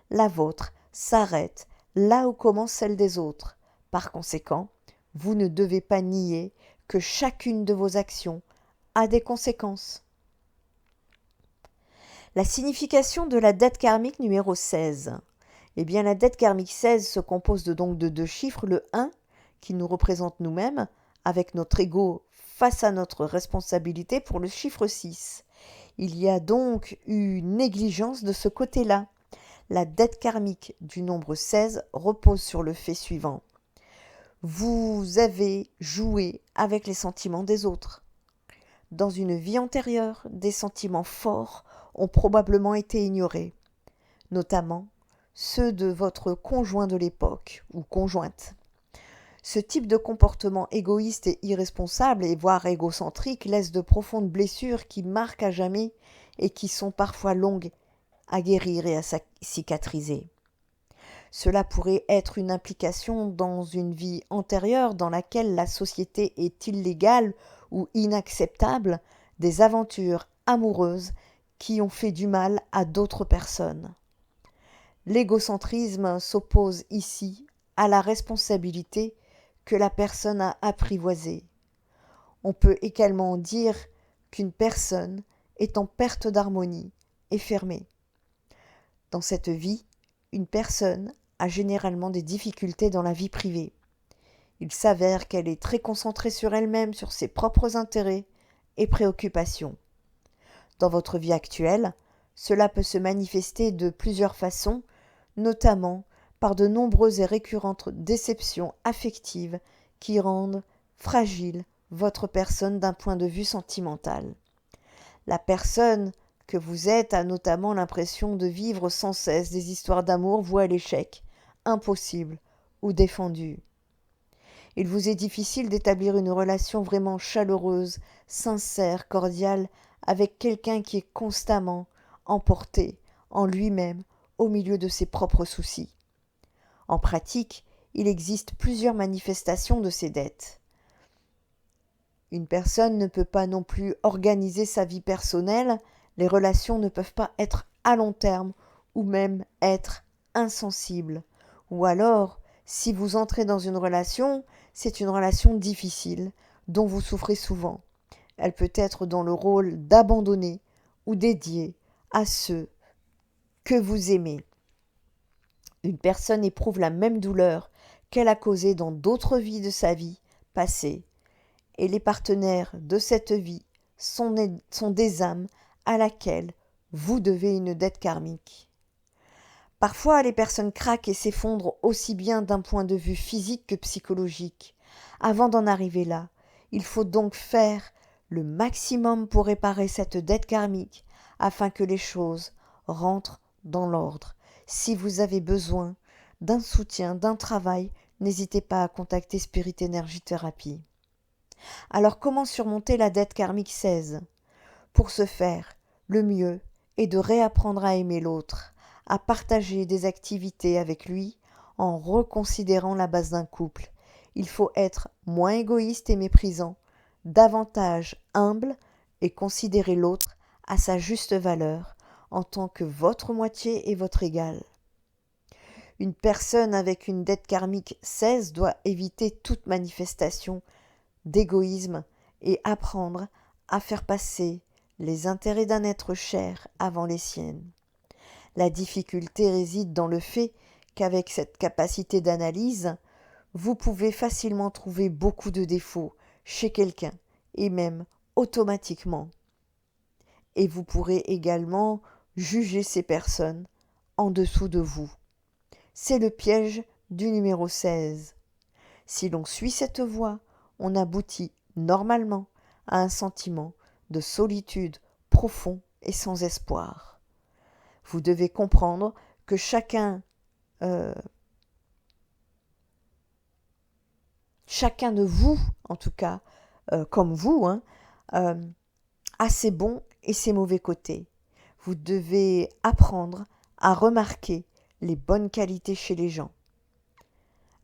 La vôtre s'arrête là où commence celle des autres. Par conséquent, vous ne devez pas nier que chacune de vos actions a des conséquences. La signification de la dette karmique numéro 16. Eh bien, la dette karmique 16 se compose donc de deux chiffres, le 1 qui nous représente nous-mêmes, avec notre ego face à notre responsabilité pour le chiffre 6. Il y a donc eu négligence de ce côté-là. La dette karmique du nombre 16 repose sur le fait suivant. Vous avez joué avec les sentiments des autres. Dans une vie antérieure, des sentiments forts ont probablement été ignorés, notamment ceux de votre conjoint de l'époque ou conjointe. Ce type de comportement égoïste et irresponsable, et voire égocentrique, laisse de profondes blessures qui marquent à jamais et qui sont parfois longues à guérir et à cicatriser. Cela pourrait être une implication dans une vie antérieure dans laquelle la société est illégale ou inacceptable, des aventures amoureuses qui ont fait du mal à d'autres personnes. L'égocentrisme s'oppose ici à la responsabilité que la personne a apprivoisée. On peut également dire qu'une personne est en perte d'harmonie et fermée. Dans cette vie, une personne a généralement des difficultés dans la vie privée. Il s'avère qu'elle est très concentrée sur elle-même, sur ses propres intérêts et préoccupations. Dans votre vie actuelle, cela peut se manifester de plusieurs façons, notamment par de nombreuses et récurrentes déceptions affectives qui rendent fragile votre personne d'un point de vue sentimental. La personne que vous êtes a notamment l'impression de vivre sans cesse des histoires d'amour vouées à l'échec, impossibles ou défendues. Il vous est difficile d'établir une relation vraiment chaleureuse, sincère, cordiale avec quelqu'un qui est constamment emporté en lui-même au milieu de ses propres soucis. En pratique, il existe plusieurs manifestations de ces dettes. Une personne ne peut pas non plus organiser sa vie personnelle, les relations ne peuvent pas être à long terme ou même être insensibles. Ou alors, si vous entrez dans une relation, c'est une relation difficile, dont vous souffrez souvent. Elle peut être dans le rôle d'abandonner ou dédiée à ceux que vous aimez. Une personne éprouve la même douleur qu'elle a causée dans d'autres vies de sa vie passée. Et les partenaires de cette vie sont des âmes à laquelle vous devez une dette karmique. Parfois, les personnes craquent et s'effondrent aussi bien d'un point de vue physique que psychologique. Avant d'en arriver là, il faut donc faire le maximum pour réparer cette dette karmique afin que les choses rentrent dans l'ordre. Si vous avez besoin d'un soutien, d'un travail, n'hésitez pas à contacter Spirit Energy Therapy. Alors comment surmonter la dette karmique 16 ? Pour ce faire, le mieux est de réapprendre à aimer l'autre, à partager des activités avec lui en reconsidérant la base d'un couple. Il faut être moins égoïste et méprisant, davantage humble et considérer l'autre à sa juste valeur en tant que votre moitié et votre égal. Une personne avec une dette karmique 16 doit éviter toute manifestation d'égoïsme et apprendre à faire passer les intérêts d'un être cher avant les siennes. La difficulté réside dans le fait qu'avec cette capacité d'analyse, vous pouvez facilement trouver beaucoup de défauts chez quelqu'un et même automatiquement. Et vous pourrez également juger ces personnes en dessous de vous. C'est le piège du numéro 16. Si l'on suit cette voie, on aboutit normalement à un sentiment de solitude profond et sans espoir. Vous devez comprendre que chacun de vous, en tout cas, comme vous, a ses bons et ses mauvais côtés. Vous devez apprendre à remarquer les bonnes qualités chez les gens.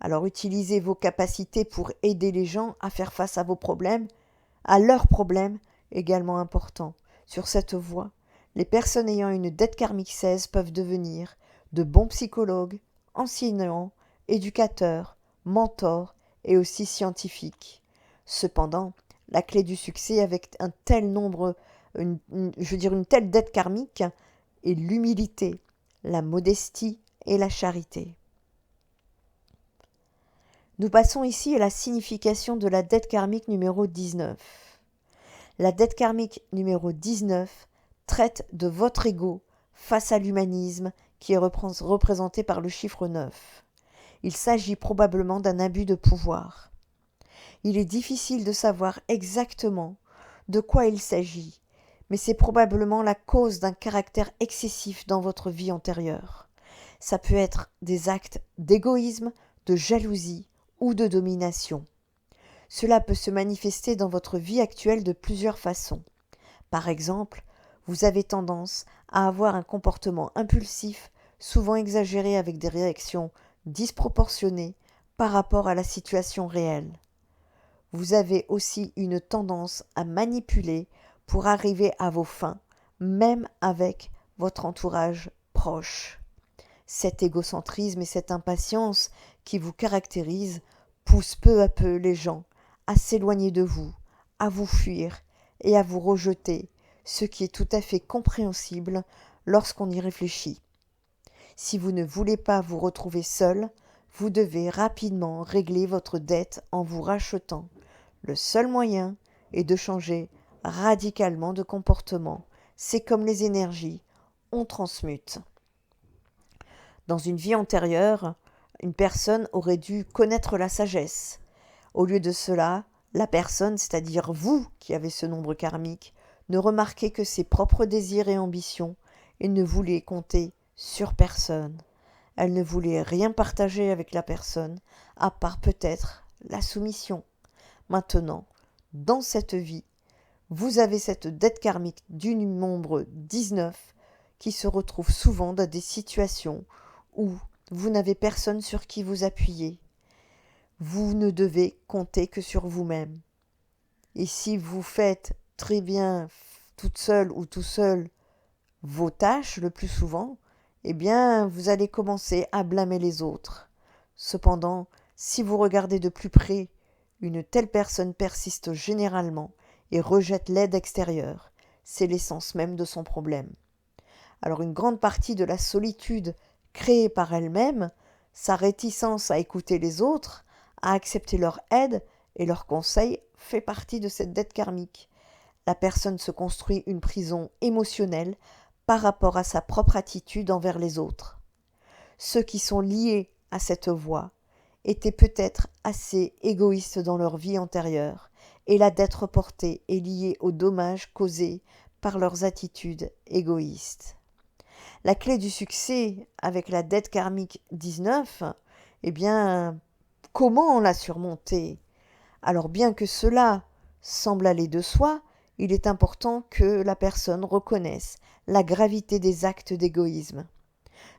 Alors utilisez vos capacités pour aider les gens à faire face à vos problèmes, à leurs problèmes également importants. Sur cette voie, les personnes ayant une dette karmique 16 peuvent devenir de bons psychologues, enseignants, éducateurs, mentors et aussi scientifiques. Cependant, la clé du succès avec un tel nombre, une telle dette karmique est l'humilité, la modestie et la charité. Nous passons ici à la signification de la dette karmique numéro 19. La dette karmique numéro 19 traite de votre ego face à l'humanisme qui est représenté par le chiffre 9. Il s'agit probablement d'un abus de pouvoir. Il est difficile de savoir exactement de quoi il s'agit, mais c'est probablement la cause d'un caractère excessif dans votre vie antérieure. Ça peut être des actes d'égoïsme, de jalousie ou de domination. Cela peut se manifester dans votre vie actuelle de plusieurs façons. Par exemple, vous avez tendance à avoir un comportement impulsif, souvent exagéré avec des réactions disproportionnées par rapport à la situation réelle. Vous avez aussi une tendance à manipuler pour arriver à vos fins, même avec votre entourage proche. Cet égocentrisme et cette impatience qui vous caractérisent poussent peu à peu les gens à s'éloigner de vous, à vous fuir et à vous rejeter, ce qui est tout à fait compréhensible lorsqu'on y réfléchit. Si vous ne voulez pas vous retrouver seul, vous devez rapidement régler votre dette en vous rachetant. Le seul moyen est de changer radicalement de comportement. C'est comme les énergies, on transmute. Dans une vie antérieure, une personne aurait dû connaître la sagesse. Au lieu de cela, la personne, c'est-à-dire vous qui avez ce nombre karmique, ne remarquait que ses propres désirs et ambitions et ne voulait compter sur personne. Elle ne voulait rien partager avec la personne, à part peut-être la soumission. Maintenant, dans cette vie, vous avez cette dette karmique du nombre 19 qui se retrouve souvent dans des situations où vous n'avez personne sur qui vous appuyer. Vous ne devez compter que sur vous-même. Et si vous faites très bien toute seule ou tout seul vos tâches le plus souvent, eh bien, vous allez commencer à blâmer les autres. Cependant, si vous regardez de plus près, une telle personne persiste généralement et rejette l'aide extérieure. C'est l'essence même de son problème. Alors une grande partie de la solitude créée par elle-même, sa réticence à écouter les autres, à accepter leur aide et leurs conseils fait partie de cette dette karmique. La personne se construit une prison émotionnelle par rapport à sa propre attitude envers les autres. Ceux qui sont liés à cette voie étaient peut-être assez égoïstes dans leur vie antérieure, et la dette reportée est liée aux dommages causés par leurs attitudes égoïstes. La clé du succès avec la dette karmique 19, eh bien, comment la surmonter ? Alors bien que cela semble aller de soi, il est important que la personne reconnaisse la gravité des actes d'égoïsme.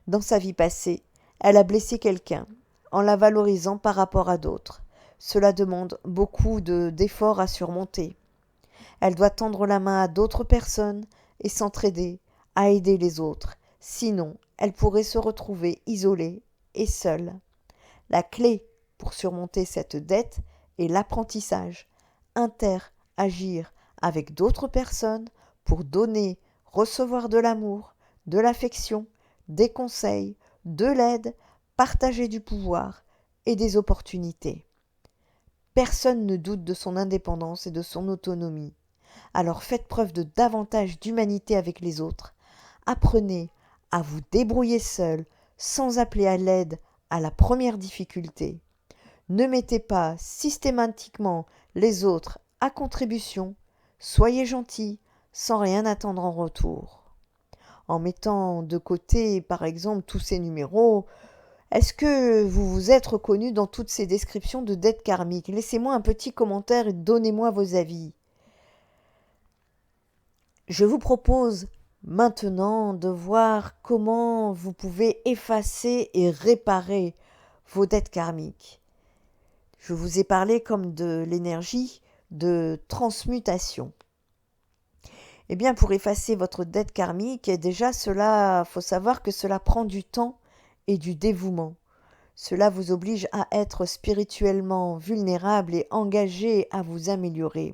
Dans sa vie passée, elle a blessé quelqu'un en la valorisant par rapport à d'autres. Cela demande beaucoup d'efforts à surmonter. Elle doit tendre la main à d'autres personnes et s'entraider à aider les autres. Sinon, elle pourrait se retrouver isolée et seule. La clé pour surmonter cette dette est l'apprentissage. Interagir avec d'autres personnes pour donner, recevoir de l'amour, de l'affection, des conseils, de l'aide, partager du pouvoir et des opportunités. Personne ne doute de son indépendance et de son autonomie. Alors faites preuve de davantage d'humanité avec les autres. Apprenez à vous débrouiller seul, sans appeler à l'aide à la première difficulté. Ne mettez pas systématiquement les autres à contribution. Soyez gentil, sans rien attendre en retour. En mettant de côté, par exemple, tous ces numéros, est-ce que vous vous êtes reconnu dans toutes ces descriptions de dettes karmiques? Laissez-moi un petit commentaire et donnez-moi vos avis. Je vous propose maintenant de voir comment vous pouvez effacer et réparer vos dettes karmiques. Je vous ai parlé comme de l'énergie de transmutation. Eh bien, pour effacer votre dette karmique, déjà, faut savoir que cela prend du temps et du dévouement. Cela vous oblige à être spirituellement vulnérable et engagé à vous améliorer.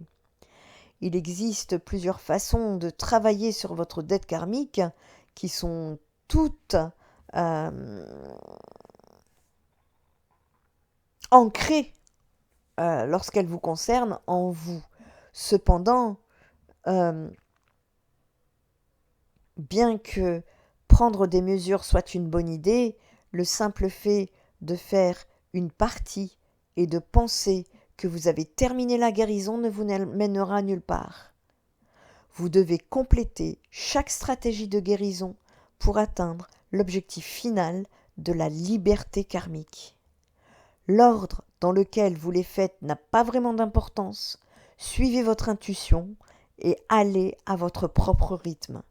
Il existe plusieurs façons de travailler sur votre dette karmique qui sont toutes ancrées lorsqu'elles vous concernent en vous. Cependant, bien que prendre des mesures soit une bonne idée, le simple fait de faire une partie et de penser que vous avez terminé la guérison ne vous mènera nulle part. Vous devez compléter chaque stratégie de guérison pour atteindre l'objectif final de la liberté karmique. L'ordre dans lequel vous les faites n'a pas vraiment d'importance. Suivez votre intuition et allez à votre propre rythme.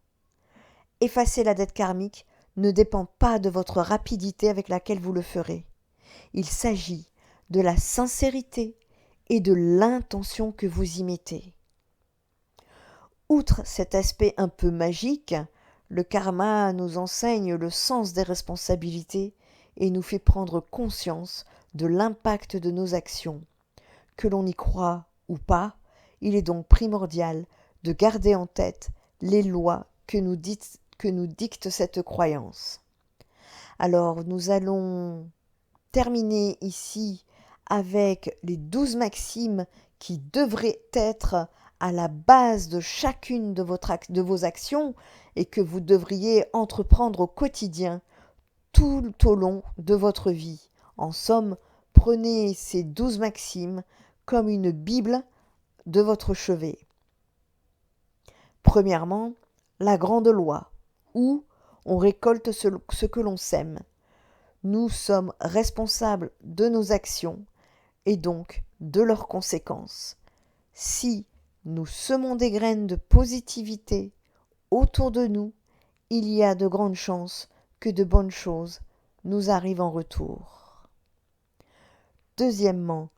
Effacer la dette karmique ne dépend pas de votre rapidité avec laquelle vous le ferez. Il s'agit de la sincérité et de l'intention que vous y mettez. Outre cet aspect un peu magique, le karma nous enseigne le sens des responsabilités et nous fait prendre conscience de l'impact de nos actions. Que l'on y croit ou pas, il est donc primordial de garder en tête les lois que nous dicte cette croyance. Alors nous allons terminer ici avec les 12 maximes qui devraient être à la base de chacune de vos actions et que vous devriez entreprendre au quotidien tout au long de votre vie. En somme, prenez ces 12 maximes comme une Bible de votre chevet. Premièrement, la grande loi, où on récolte ce que l'on sème. Nous sommes responsables de nos actions et donc de leurs conséquences. Si nous semons des graines de positivité autour de nous, il y a de grandes chances que de bonnes choses nous arrivent en retour. Deuxièmement,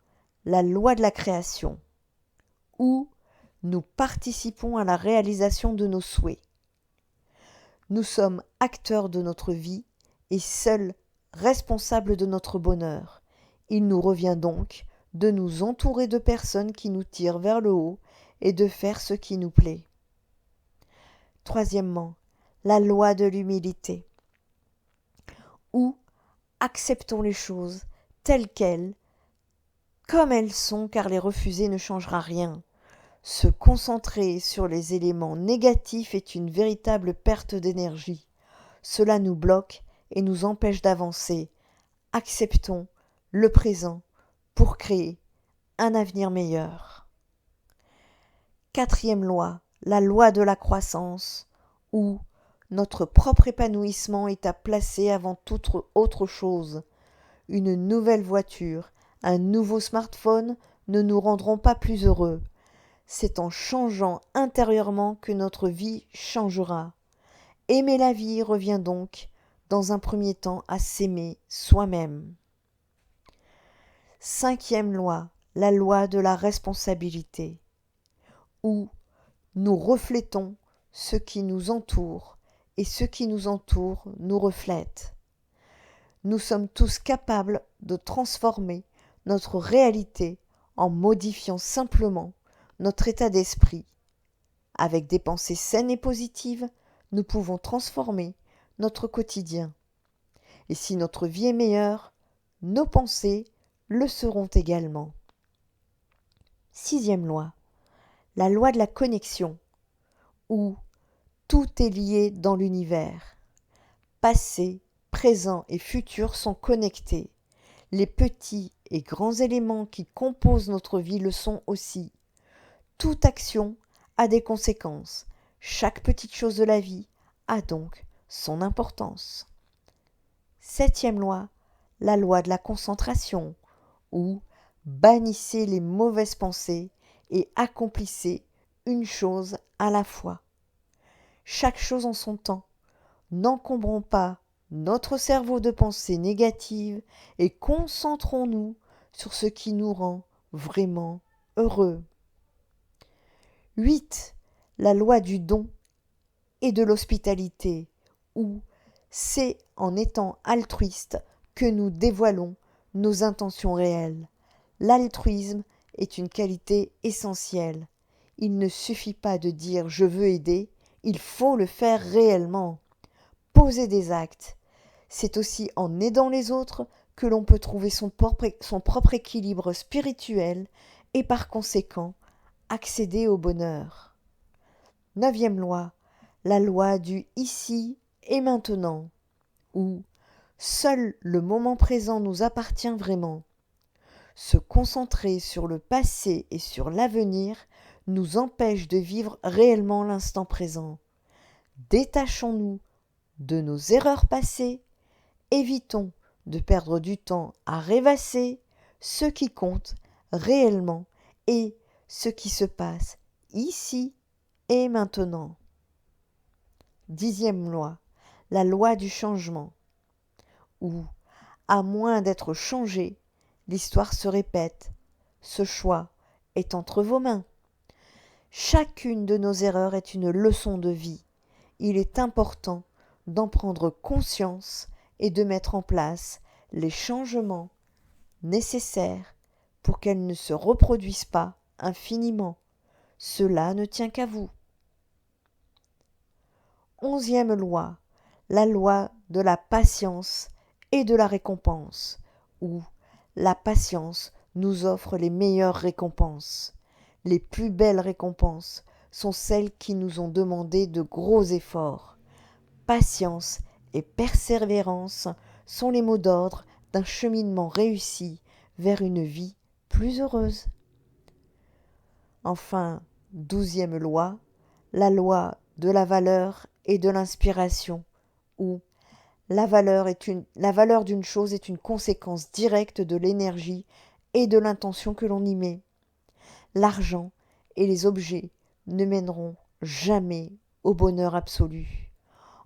la loi de la création, où nous participons à la réalisation de nos souhaits. Nous sommes acteurs de notre vie et seuls responsables de notre bonheur. Il nous revient donc de nous entourer de personnes qui nous tirent vers le haut et de faire ce qui nous plaît. Troisièmement, la loi de l'humilité, où acceptons les choses telles quelles, comme elles sont, car les refuser ne changera rien. Se concentrer sur les éléments négatifs est une véritable perte d'énergie. Cela nous bloque et nous empêche d'avancer. Acceptons le présent pour créer un avenir meilleur. Quatrième loi, la loi de la croissance, où notre propre épanouissement est à placer avant toute autre chose. Une nouvelle voiture, un nouveau smartphone ne nous rendront pas plus heureux. C'est en changeant intérieurement que notre vie changera. Aimer la vie revient donc, dans un premier temps, à s'aimer soi-même. 5e loi, la loi de la responsabilité, où nous reflétons ce qui nous entoure et ce qui nous entoure nous reflète. Nous sommes tous capables de transformer notre réalité en modifiant simplement notre état d'esprit. Avec des pensées saines et positives, nous pouvons transformer notre quotidien. Et si notre vie est meilleure, nos pensées le seront également. 6e loi, la loi de la connexion, où tout est lié dans l'univers. Passé, présent et futur sont connectés. Les petits et grands éléments qui composent notre vie le sont aussi. Toute action a des conséquences. Chaque petite chose de la vie a donc son importance. 7e loi, la loi de la concentration, où bannissez les mauvaises pensées et accomplissez une chose à la fois. Chaque chose en son temps. N'encombrons pas notre cerveau de pensées négatives et concentrons-nous sur ce qui nous rend vraiment heureux. 8. La loi du don et de l'hospitalité, où c'est en étant altruiste que nous dévoilons nos intentions réelles. L'altruisme est une qualité essentielle. Il ne suffit pas de dire « je veux aider », il faut le faire réellement. Poser des actes. C'est aussi en aidant les autres que l'on peut trouver son propre équilibre spirituel et par conséquent accéder au bonheur. 9e loi, la loi du ici et maintenant, où seul le moment présent nous appartient vraiment. Se concentrer sur le passé et sur l'avenir nous empêche de vivre réellement l'instant présent. Détachons-nous de nos erreurs passées, évitons de perdre du temps à rêvasser. Ce qui compte réellement est ce qui se passe ici et maintenant. 10e loi, la loi du changement, où, à moins d'être changé, l'histoire se répète. Ce choix est entre vos mains. Chacune de nos erreurs est une leçon de vie. Il est important d'en prendre conscience et de mettre en place les changements nécessaires pour qu'elles ne se reproduisent pas infiniment. Cela ne tient qu'à vous. 11e loi, la loi de la patience et de la récompense, où la patience nous offre les meilleures récompenses. Les plus belles récompenses sont celles qui nous ont demandé de gros efforts. Patience et persévérance sont les mots d'ordre d'un cheminement réussi vers une vie plus heureuse. Enfin, 12e loi, la loi de la valeur et de l'inspiration, où la valeur d'une chose est une conséquence directe de l'énergie et de l'intention que l'on y met. L'argent et les objets ne mèneront jamais au bonheur absolu.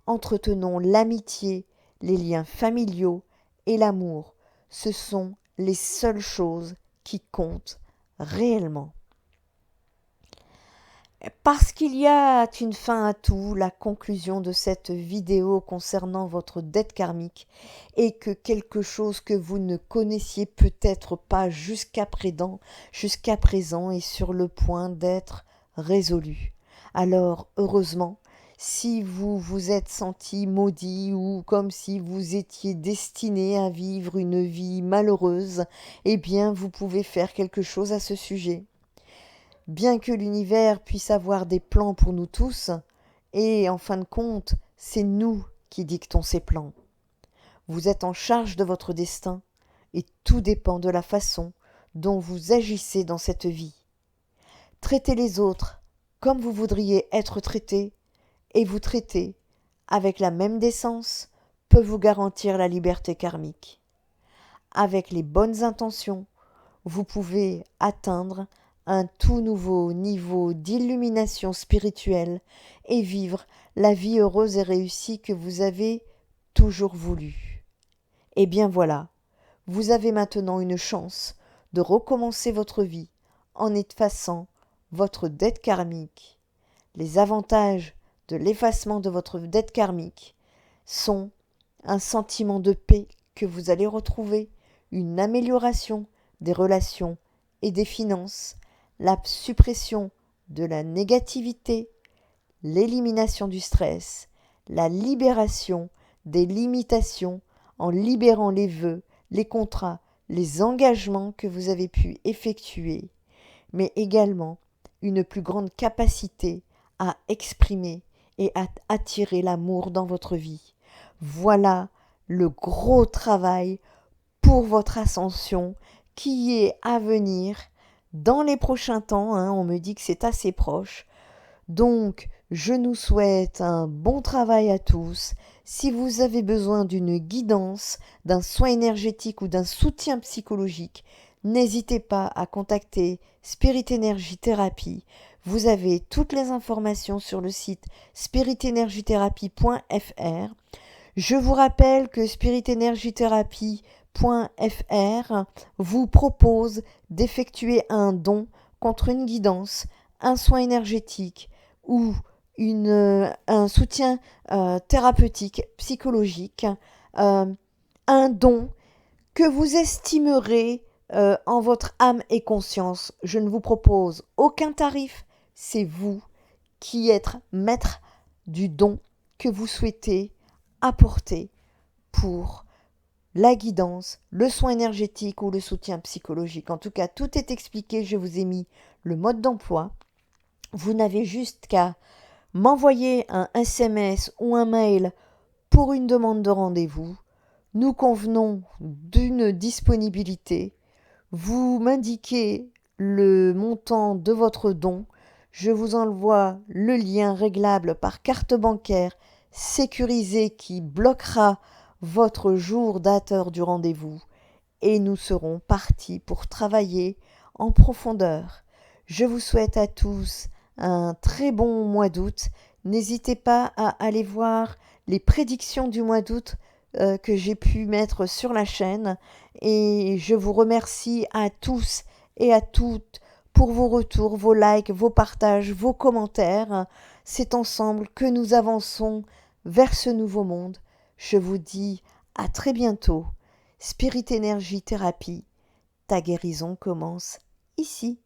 Entretenons l'amitié, les liens familiaux et l'amour. Ce sont les seules choses qui comptent réellement. Parce qu'il y a une fin à tout, la conclusion de cette vidéo concernant votre dette karmique est que quelque chose que vous ne connaissiez peut-être pas jusqu'à présent est sur le point d'être résolu. Alors, heureusement, si vous vous êtes senti maudit ou comme si vous étiez destiné à vivre une vie malheureuse, eh bien, vous pouvez faire quelque chose à ce sujet. Bien que l'univers puisse avoir des plans pour nous tous, et en fin de compte, c'est nous qui dictons ces plans. Vous êtes en charge de votre destin, et tout dépend de la façon dont vous agissez dans cette vie. Traitez les autres comme vous voudriez être traité, et vous traiter avec la même décence peut vous garantir la liberté karmique. Avec les bonnes intentions, vous pouvez atteindre un tout nouveau niveau d'illumination spirituelle et vivre la vie heureuse et réussie que vous avez toujours voulu. Eh bien voilà, vous avez maintenant une chance de recommencer votre vie en effaçant votre dette karmique. Les avantages de l'effacement de votre dette karmique sont un sentiment de paix que vous allez retrouver, une amélioration des relations et des finances, la suppression de la négativité, l'élimination du stress, la libération des limitations en libérant les vœux, les contrats, les engagements que vous avez pu effectuer, mais également une plus grande capacité à exprimer et à attirer l'amour dans votre vie. Voilà le gros travail pour votre ascension qui est à venir dans les prochains temps. On me dit que c'est assez proche. Donc, je nous souhaite un bon travail à tous. Si vous avez besoin d'une guidance, d'un soin énergétique ou d'un soutien psychologique, n'hésitez pas à contacter Spirit Energy Therapy. Vous avez toutes les informations sur le site spiritenergytherapy.fr. Je vous rappelle que spiritenergytherapy.fr vous propose d'effectuer un don contre une guidance, un soin énergétique ou un soutien thérapeutique, psychologique, un don que vous estimerez en votre âme et conscience. Je ne vous propose aucun tarif, c'est vous qui êtes maître du don que vous souhaitez apporter pour la guidance, le soin énergétique ou le soutien psychologique. En tout cas, tout est expliqué, je vous ai mis le mode d'emploi. Vous n'avez juste qu'à m'envoyer un SMS ou un mail pour une demande de rendez-vous. Nous convenons d'une disponibilité. Vous m'indiquez le montant de votre don. Je vous envoie le lien réglable par carte bancaire sécurisé qui bloquera votre jour date heure du rendez-vous et nous serons partis pour travailler en profondeur. Je vous souhaite à tous un très bon mois d'août. N'hésitez pas à aller voir les prédictions du mois d'août que j'ai pu mettre sur la chaîne et je vous remercie à tous et à toutes pour vos retours, vos likes, vos partages, vos commentaires. C'est ensemble que nous avançons vers ce nouveau monde. Je vous dis à très bientôt. Spirit Energy Therapy, ta guérison commence ici.